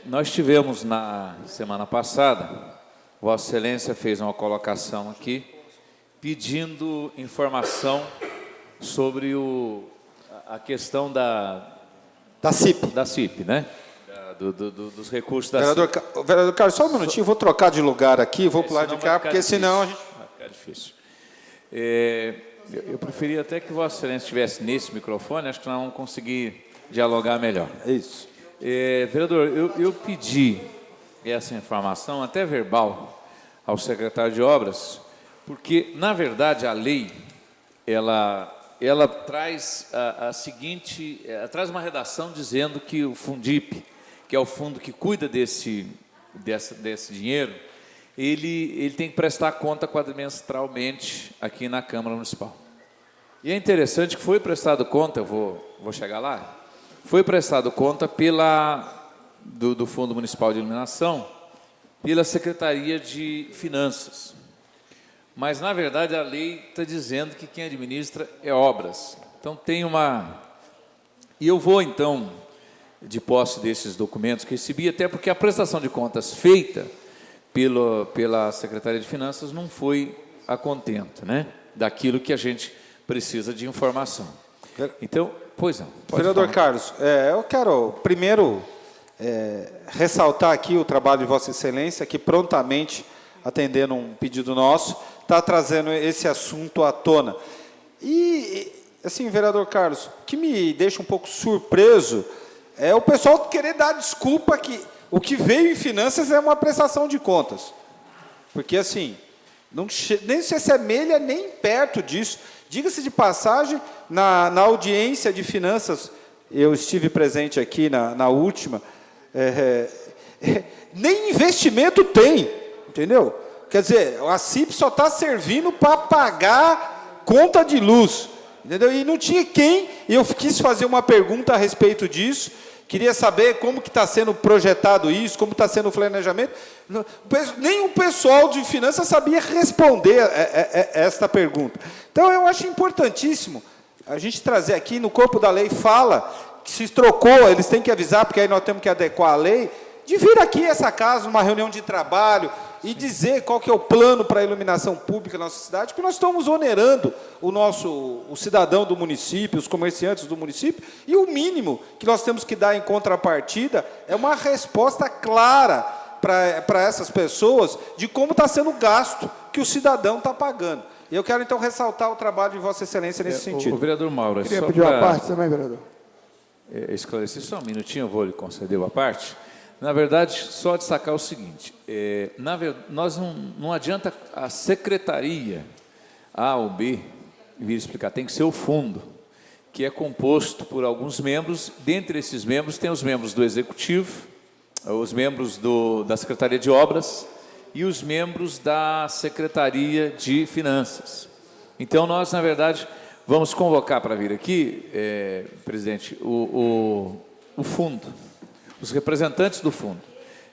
nós tivemos na semana passada, Vossa Excelência fez uma colocação aqui, pedindo informação sobre a questão da CIP, né? Dos recursos da CIP. Vereador Carlos, só um minutinho, vou trocar de lugar aqui, vou pular de cá, porque senão a gente... Vai ficar difícil. Eu preferia até que Vossa Excelência estivesse nesse microfone, acho que nós vamos conseguir dialogar melhor. É isso. Vereador, eu pedi essa informação, até verbal, ao secretário de Obras, porque, na verdade, a lei, ela traz traz uma redação dizendo que o Fundip, que é o fundo que cuida desse dinheiro, ele tem que prestar conta quadrimestralmente aqui na Câmara Municipal. E é interessante que foi prestado conta, eu vou chegar lá, foi prestado conta do Fundo Municipal de Iluminação, pela Secretaria de Finanças. Mas, na verdade, a lei está dizendo que quem administra é obras. Então, tem uma... E eu vou, então, de posse desses documentos que recebi, até porque a prestação de contas feita pela Secretaria de Finanças não foi a contento, né? Daquilo que a gente precisa de informação. Então, pois não. Vereador Carlos, eu quero primeiro ressaltar aqui o trabalho de Vossa Excelência, que prontamente, atendendo um pedido nosso, está trazendo esse assunto à tona. E, assim, vereador Carlos, o que me deixa um pouco surpreso é o pessoal querer dar desculpa que o que veio em finanças é uma prestação de contas. Porque, assim, nem se assemelha nem perto disso. Diga-se de passagem, na audiência de finanças, eu estive presente aqui na última, nem investimento tem, entendeu? Quer dizer, a CIP só está servindo para pagar conta de luz, entendeu? E não tinha quem, e eu quis fazer uma pergunta a respeito disso, queria saber como que está sendo projetado isso, como está sendo o planejamento. Nem o pessoal de finanças sabia responder esta pergunta. Então, eu acho importantíssimo a gente trazer aqui, no corpo da lei fala que se trocou, eles têm que avisar, porque aí nós temos que adequar a lei, de vir aqui a essa casa, numa reunião de trabalho, e dizer qual que é o plano para a iluminação pública na nossa cidade, porque nós estamos onerando o cidadão do município, os comerciantes do município, e o mínimo que nós temos que dar em contrapartida é uma resposta clara para essas pessoas de como está sendo o gasto que o cidadão está pagando. E eu quero, então, ressaltar o trabalho de Vossa Excelência nesse sentido. O vereador Mauro, Queria pedir uma parte também, vereador. Esclarecer só um minutinho, eu vou lhe conceder uma parte. Na verdade, só destacar o seguinte, nós não adianta a secretaria A ou B vir explicar, tem que ser o fundo, que é composto por alguns membros, dentre esses membros tem os membros do Executivo, os membros da Secretaria de Obras e os membros da Secretaria de Finanças. Então, nós, na verdade, vamos convocar para vir aqui, presidente, o fundo, os representantes do fundo,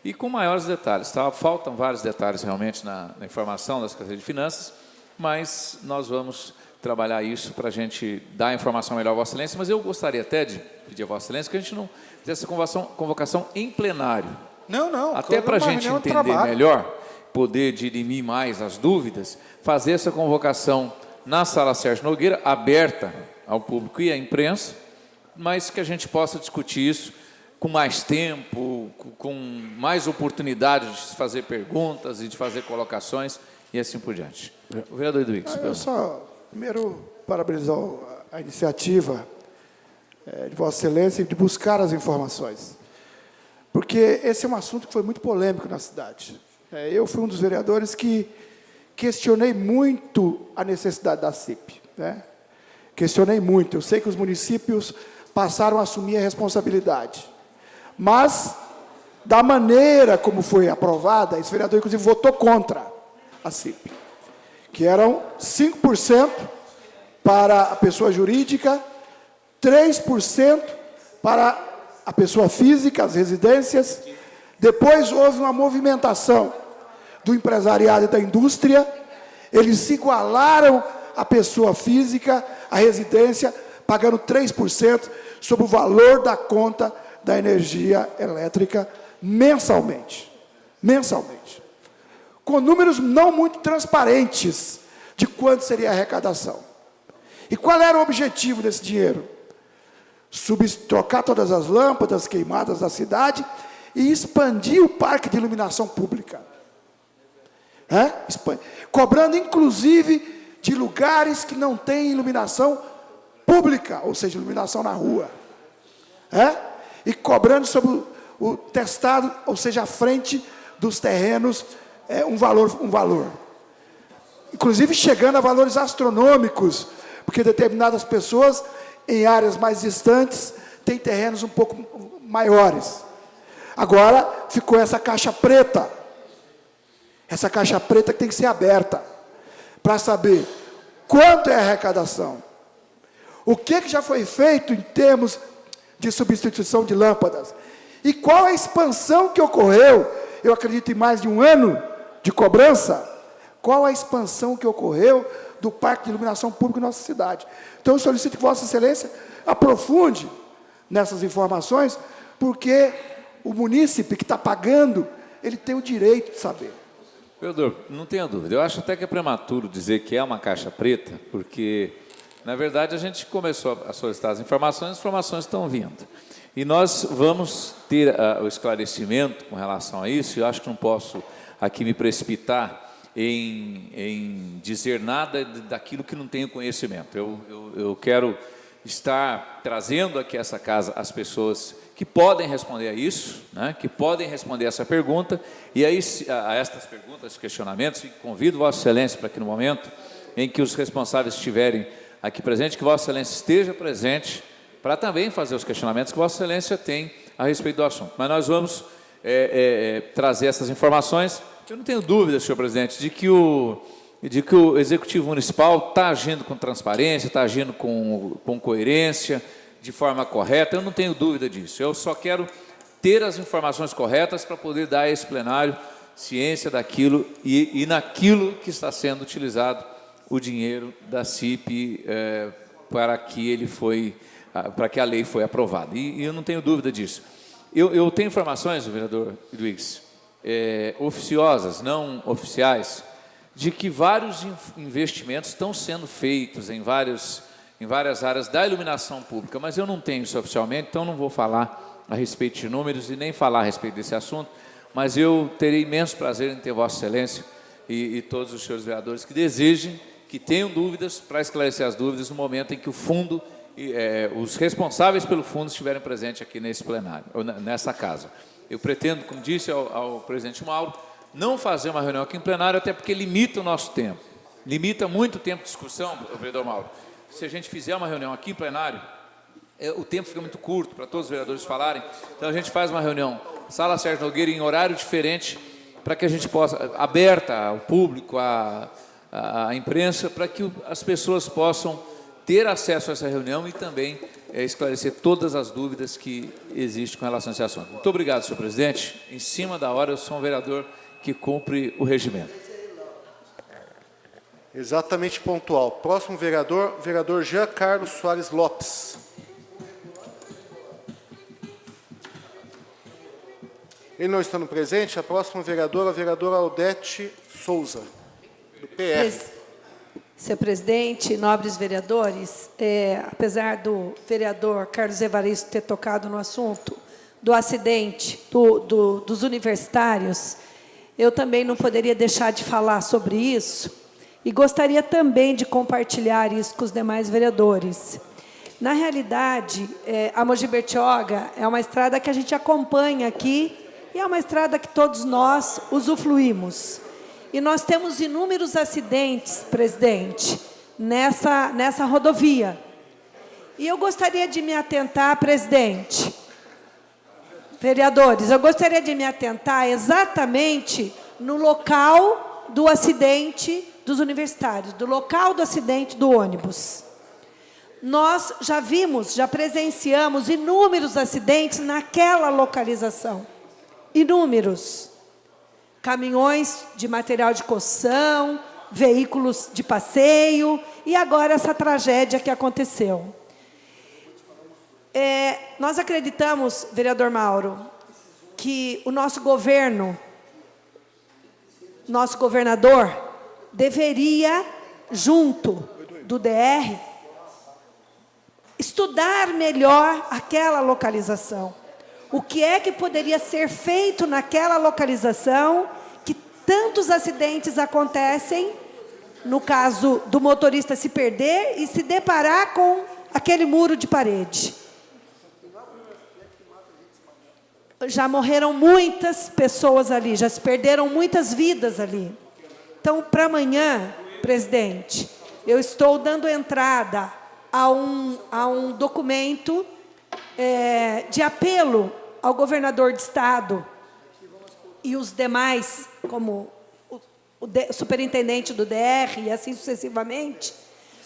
e com maiores detalhes. Tá? Faltam vários detalhes realmente na informação da Secretaria de Finanças, mas nós vamos trabalhar isso para a gente dar a informação melhor à Vossa Excelência, mas eu gostaria até de pedir a Vossa Excelência que a gente não fizesse essa convocação em plenário. Não. Até para a gente entender melhor, poder dirimir mais as dúvidas, fazer essa convocação na Sala Sérgio Nogueira, aberta ao público e à imprensa, mas que a gente possa discutir isso com mais tempo, com mais oportunidade de fazer perguntas e de fazer colocações e assim por diante. O vereador Eduígues. Eu só, primeiro, parabenizar a iniciativa de Vossa Excelência de buscar as informações, porque esse é um assunto que foi muito polêmico na cidade. Eu fui um dos vereadores que questionei muito a necessidade da CIP. Né? Questionei muito. Eu sei que os municípios passaram a assumir a responsabilidade. Mas, da maneira como foi aprovada, esse vereador, inclusive, votou contra a CIP, que eram 5% para a pessoa jurídica, 3% para a pessoa física, as residências. Depois houve uma movimentação. do empresariado e da indústria, eles se igualaram à pessoa física, à residência, pagando 3% sobre o valor da conta da energia elétrica mensalmente. Mensalmente. Com números não muito transparentes de quanto seria a arrecadação. E qual era o objetivo desse dinheiro? Trocar todas as lâmpadas queimadas da cidade e expandir o parque de iluminação pública. Cobrando, inclusive, de lugares que não têm iluminação pública, ou seja, iluminação na rua. E cobrando sobre o testado, ou seja, à frente dos terrenos, um valor. Inclusive chegando a valores astronômicos, porque determinadas pessoas, em áreas mais distantes, têm terrenos um pouco maiores. Agora, ficou essa caixa preta. Essa caixa preta que tem que ser aberta, para saber quanto é a arrecadação. O que já foi feito em termos de substituição de lâmpadas? E qual a expansão que ocorreu, eu acredito em mais de um ano de cobrança, qual a expansão que ocorreu do parque de iluminação pública em nossa cidade? Então, eu solicito que Vossa Excelência aprofunde nessas informações, porque o munícipe que está pagando, ele tem o direito de saber. Vereador, não tenha dúvida. Eu acho até que é prematuro dizer que é uma caixa preta, porque, na verdade, a gente começou a solicitar as informações estão vindo. E nós vamos ter o esclarecimento com relação a isso, e eu acho que não posso aqui me precipitar em dizer nada daquilo que não tenho conhecimento. Eu quero estar trazendo aqui a essa casa as pessoas que podem responder a isso, que podem responder a essa pergunta, e aí a estas perguntas, questionamentos, e convido Vossa Excelência para que no momento em que os responsáveis estiverem aqui presentes, que Vossa Excelência esteja presente para também fazer os questionamentos que Vossa Excelência tem a respeito do assunto. Mas nós vamos trazer essas informações. Eu não tenho dúvida, senhor presidente, de que o Executivo Municipal está agindo com transparência, está agindo com coerência, de forma correta, eu não tenho dúvida disso. Eu só quero ter as informações corretas para poder dar a esse plenário ciência daquilo e naquilo que está sendo utilizado o dinheiro da CIP para que a lei foi aprovada. E eu não tenho dúvida disso. Eu tenho informações, vereador Luiz, oficiosas, não oficiais, de que vários investimentos estão sendo feitos em várias áreas da iluminação pública, mas eu não tenho isso oficialmente, então não vou falar a respeito de números e nem falar a respeito desse assunto, mas eu terei imenso prazer em ter Vossa Excelência e todos os senhores vereadores que desejem, que tenham dúvidas, para esclarecer as dúvidas no momento em que o fundo, os responsáveis pelo fundo estiverem presentes aqui nesse plenário, ou nessa casa. Eu pretendo, como disse ao presidente Mauro, não fazer uma reunião aqui em plenário, até porque limita o nosso tempo, limita muito o tempo de discussão, vereador Mauro. Se a gente fizer uma reunião aqui em plenário, o tempo fica muito curto para todos os vereadores falarem, então a gente faz uma reunião, Sala Sérgio Nogueira, em horário diferente, para que a gente possa, aberta ao público, à imprensa, para que as pessoas possam ter acesso a essa reunião e também esclarecer todas as dúvidas que existem com relação a esse assunto. Muito obrigado, senhor presidente. Em cima da hora, eu sou um vereador que cumpre o regimento. Exatamente pontual. Próximo vereador, vereador Jean Carlos Soares Lopes. Ele não estando presente, a próxima vereadora, a vereadora Aldete Souza, do PR. Senhor presidente, nobres vereadores, apesar do vereador Carlos Evaristo ter tocado no assunto do acidente dos universitários, eu também não poderia deixar de falar sobre isso, e gostaria também de compartilhar isso com os demais vereadores. Na realidade, a Mogi Bertioga é uma estrada que a gente acompanha aqui, e é uma estrada que todos nós usufruímos. E nós temos inúmeros acidentes, presidente, nessa rodovia. E eu gostaria de me atentar, presidente, vereadores, eu gostaria de me atentar exatamente no local do acidente dos universitários, do local do acidente do ônibus. Nós já vimos, já presenciamos inúmeros acidentes naquela localização. Inúmeros. caminhões de material de construção, veículos de passeio, e agora essa tragédia que aconteceu. Nós acreditamos, vereador Mauro, que o nosso governo, nosso governador, deveria, junto do DR, estudar melhor aquela localização. O que é que poderia ser feito naquela localização, que tantos acidentes acontecem, no caso do motorista se perder e se deparar com aquele muro de parede. Já morreram muitas pessoas ali, já se perderam muitas vidas ali. Então, para amanhã, presidente, eu estou dando entrada a um documento de apelo ao governador de estado e os demais, como o superintendente do DR e assim sucessivamente,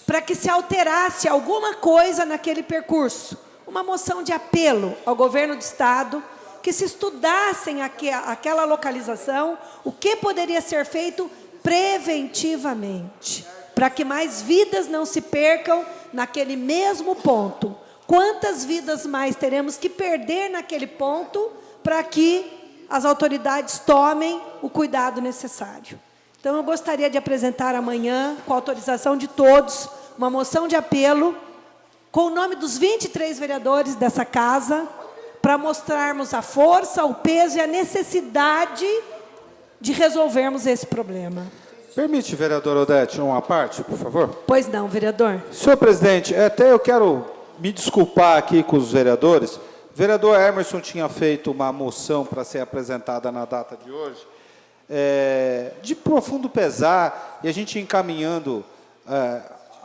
para que se alterasse alguma coisa naquele percurso. Uma moção de apelo ao governo do estado, que se estudassem aquela localização, o que poderia ser feito preventivamente, para que mais vidas não se percam naquele mesmo ponto. Quantas vidas mais teremos que perder naquele ponto para que as autoridades tomem o cuidado necessário? Então, eu gostaria de apresentar amanhã, com a autorização de todos, uma moção de apelo, com o nome dos 23 vereadores dessa casa, para mostrarmos a força, o peso e a necessidade de resolvermos esse problema. Permite, vereador Odete, uma parte, por favor? Pois não, vereador. Senhor presidente, até eu quero me desculpar aqui com os vereadores. O vereador Emerson tinha feito uma moção para ser apresentada na data de hoje, de profundo pesar, e a gente encaminhando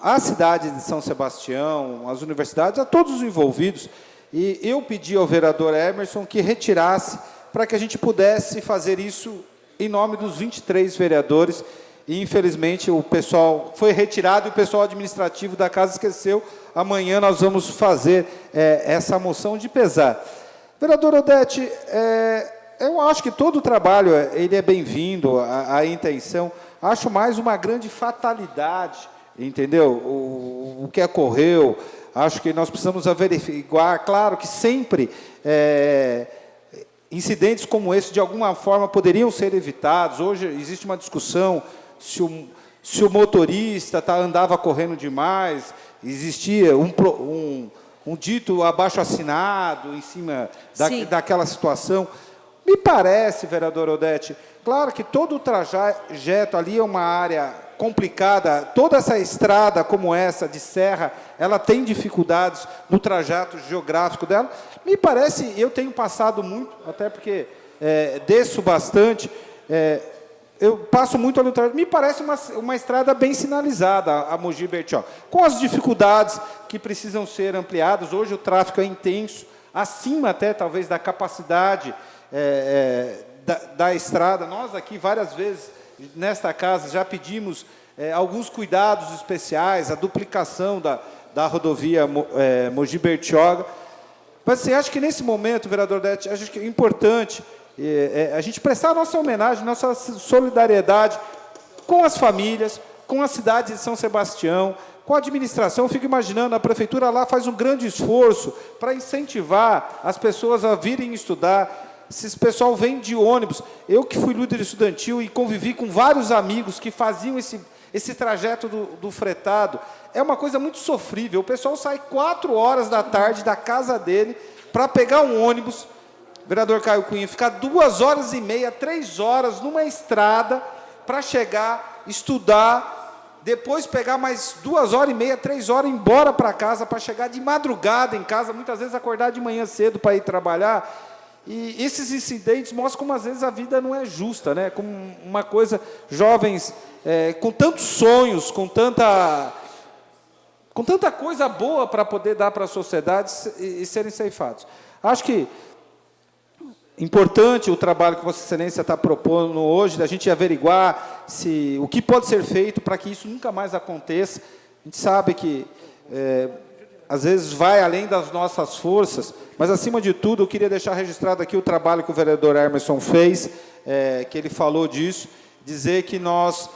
a cidade de São Sebastião, as universidades, a todos os envolvidos. E eu pedi ao vereador Emerson que retirasse para que a gente pudesse fazer isso em nome dos 23 vereadores. E, infelizmente, o pessoal foi retirado e o pessoal administrativo da casa esqueceu. Amanhã nós vamos fazer essa moção de pesar. Vereador Odete, eu acho que todo o trabalho ele é bem-vindo, a intenção. Acho mais uma grande fatalidade, entendeu? O que ocorreu. Acho que nós precisamos averiguar, claro que sempre incidentes como esse, de alguma forma, poderiam ser evitados. Hoje existe uma discussão se o motorista andava correndo demais, existia um dito abaixo-assinado em cima daquela situação. Me parece, vereador Odete, claro que todo o trajeto ali é uma área complicada, toda essa estrada como essa de serra, ela tem dificuldades no trajeto geográfico dela. Me parece, eu tenho passado muito, até porque desço bastante, eu passo muito ali no trajeto, me parece uma estrada bem sinalizada, a Mogi Bertioga, com as dificuldades que precisam ser ampliadas. Hoje o tráfego é intenso, acima até talvez da capacidade da estrada. Nós aqui várias vezes nesta casa já pedimos alguns cuidados especiais, a duplicação da rodovia Mogi Bertioga. Mas assim, acho que nesse momento, vereador Odete, acho que é importante a gente prestar a nossa homenagem, nossa solidariedade com as famílias, com a cidade de São Sebastião, com a administração. Eu fico imaginando, a prefeitura lá faz um grande esforço para incentivar as pessoas a virem estudar. Esse pessoal vem de ônibus. Eu que fui líder estudantil e convivi com vários amigos que faziam esse trajeto do fretado, é uma coisa muito sofrível. O pessoal sai 4 horas da tarde da casa dele para pegar um ônibus, vereador Caio Cunha, ficar 2 horas e meia, 3 horas numa estrada para chegar, estudar, depois pegar mais 2 horas e meia, 3 horas, ir embora para casa, para chegar de madrugada em casa, muitas vezes acordar de manhã cedo para ir trabalhar. E esses incidentes mostram como às vezes a vida não é justa, né? Como uma coisa, jovens com tantos sonhos, com tanta coisa boa para poder dar para a sociedade e serem ceifados. Acho que importante o trabalho que Vossa Excelência está propondo hoje, da gente averiguar o que pode ser feito para que isso nunca mais aconteça. A gente sabe que às vezes vai além das nossas forças, Mas, acima de tudo, eu queria deixar registrado aqui o trabalho que o vereador Emerson fez, que ele falou disso, dizer que nós,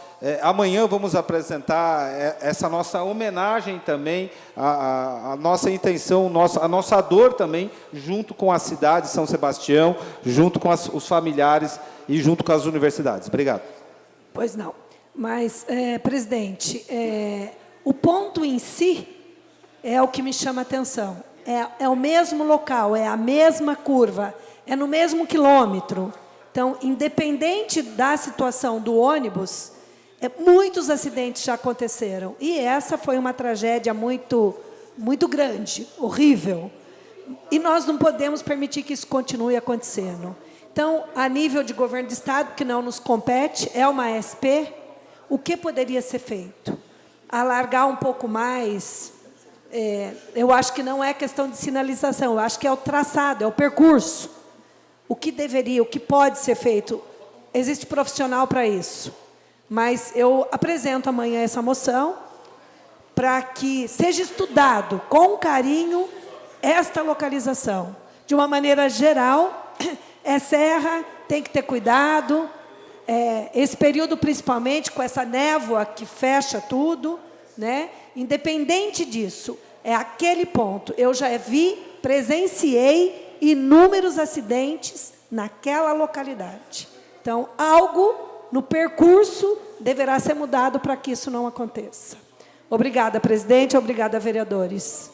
amanhã, vamos apresentar essa nossa homenagem também, a nossa intenção, a nossa dor também, junto com a cidade de São Sebastião, junto com os familiares e junto com as universidades. Obrigado. Pois não. Mas, presidente, o ponto em si é o que me chama a atenção. É o mesmo local, é a mesma curva, é no mesmo quilômetro. Então, independente da situação do ônibus, muitos acidentes já aconteceram. E essa foi uma tragédia muito, muito grande, horrível. E nós não podemos permitir que isso continue acontecendo. Então, a nível de governo de Estado, que não nos compete, é uma SP, o que poderia ser feito? Alargar um pouco mais. Eu acho que não é questão de sinalização, eu acho que é o traçado, é o percurso. O que deveria, o que pode ser feito? Existe profissional para isso. Mas eu apresento amanhã essa moção para que seja estudado com carinho esta localização. De uma maneira geral, é serra, tem que ter cuidado. Esse período, principalmente, com essa névoa que fecha tudo, né? Independente disso, é aquele ponto. Eu já presenciei inúmeros acidentes naquela localidade. Então, algo no percurso deverá ser mudado para que isso não aconteça. Obrigada, presidente. Obrigada, vereadores.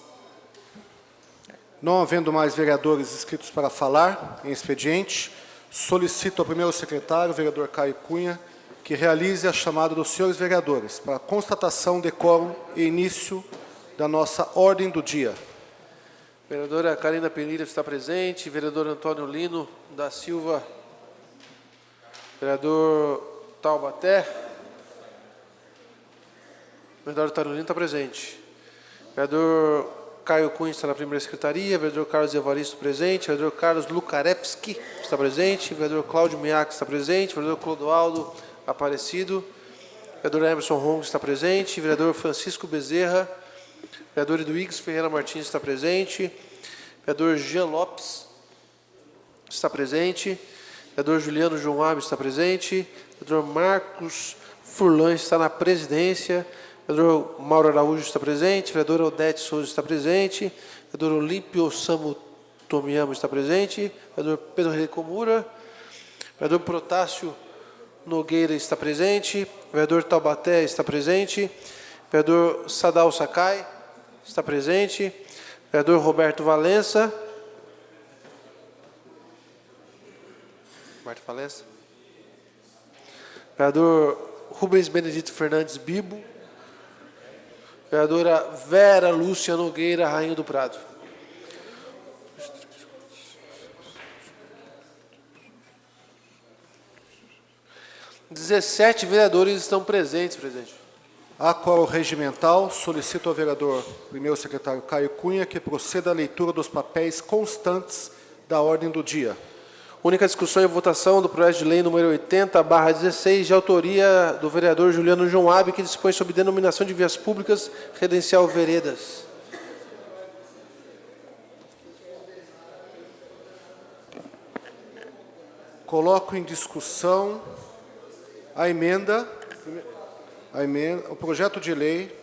Não havendo mais vereadores inscritos para falar em expediente, solicito ao primeiro secretário, vereador Caio Cunha, que realize a chamada dos senhores vereadores para constatação de quórum e início da nossa ordem do dia. Vereadora Karina Penilha está presente, vereador Antônio Lino da Silva, vereador Taubaté, vereador Antônio Lino está presente, vereador Caio Cunha está na primeira secretaria, vereador Carlos Evaristo presente, vereador Carlos Lucarevski está presente, vereador Cláudio Miak está presente, vereador Clodoaldo Aparecido, vereador Emerson Rong está presente, vereador Francisco Bezerra, vereador Eduígues Ferreira Martins está presente, vereador Jean Lopes está presente, vereador Juliano João Abbe está presente, vereador Marcos Furlan está na presidência, vereador Mauro Araújo está presente, vereador Odete Souza está presente, vereador Olímpio Samu Tomiyama está presente, vereador Pedro Recomura, vereador Protássio Nogueira está presente, vereador Taubaté está presente, vereador Sadal Sakai está presente, vereador Roberto Valença, vereador Rubens Benedito Fernandes Bibo, vereadora Vera Lúcia Nogueira Rainha do Prado. (17 vereadores estão presentes, presidente. A qual regimental, solicito ao vereador, primeiro secretário Caio Cunha, que proceda à leitura dos papéis constantes da ordem do dia. Única discussão e votação do projeto de lei número 80/16, de autoria do vereador Juliano João Abbe, que dispõe sobre denominação de vias públicas, credencial veredas. Coloco em discussão o projeto de lei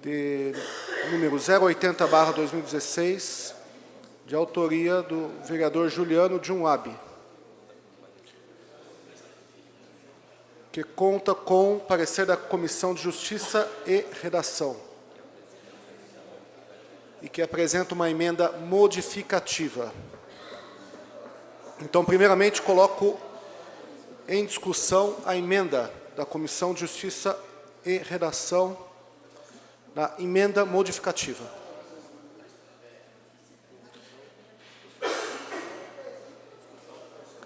de número 080/2016, de autoria do vereador Juliano João Abbe, que conta com parecer da Comissão de Justiça e Redação e que apresenta uma emenda modificativa. Então, primeiramente, coloco em discussão a emenda da Comissão de Justiça e Redação, na emenda modificativa.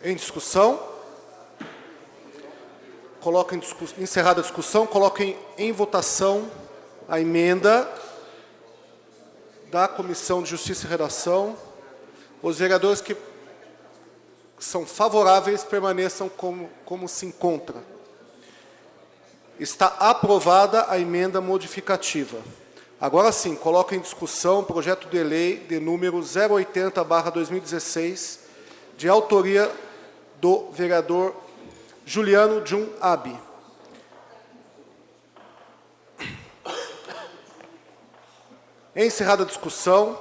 Em discussão, coloco encerrada a discussão, coloco em votação a emenda da Comissão de Justiça e Redação. Os vereadores que são favoráveis permaneçam como se encontra. Está aprovada a emenda modificativa. Agora sim, coloco em discussão o projeto de lei de número 080/2016, de autoria do vereador Juliano Jun Abi. Encerrada a discussão,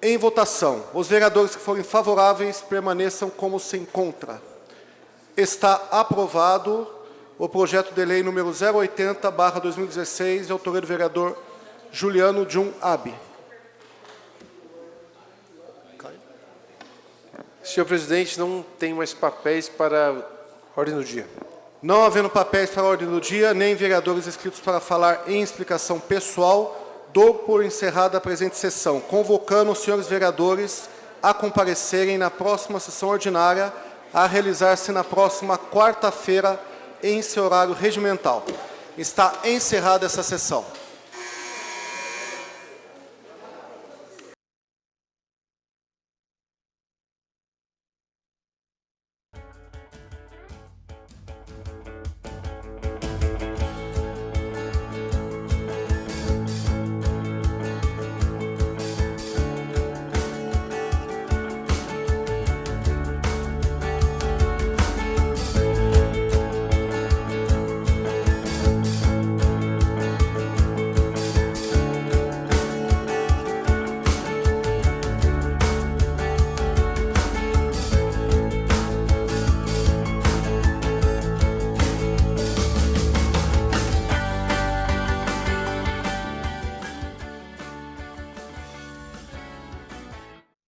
em votação, os vereadores que forem favoráveis permaneçam como se encontra. Está aprovado o projeto de lei número 080/2016, de autoria do vereador Juliano Jun Abi. Senhor presidente, não tem mais papéis para a ordem do dia. Não havendo papéis para a ordem do dia, nem vereadores inscritos para falar em explicação pessoal, dou por encerrada a presente sessão, convocando os senhores vereadores a comparecerem na próxima sessão ordinária, a realizar-se na próxima quarta-feira, em seu horário regimental. Está encerrada essa sessão.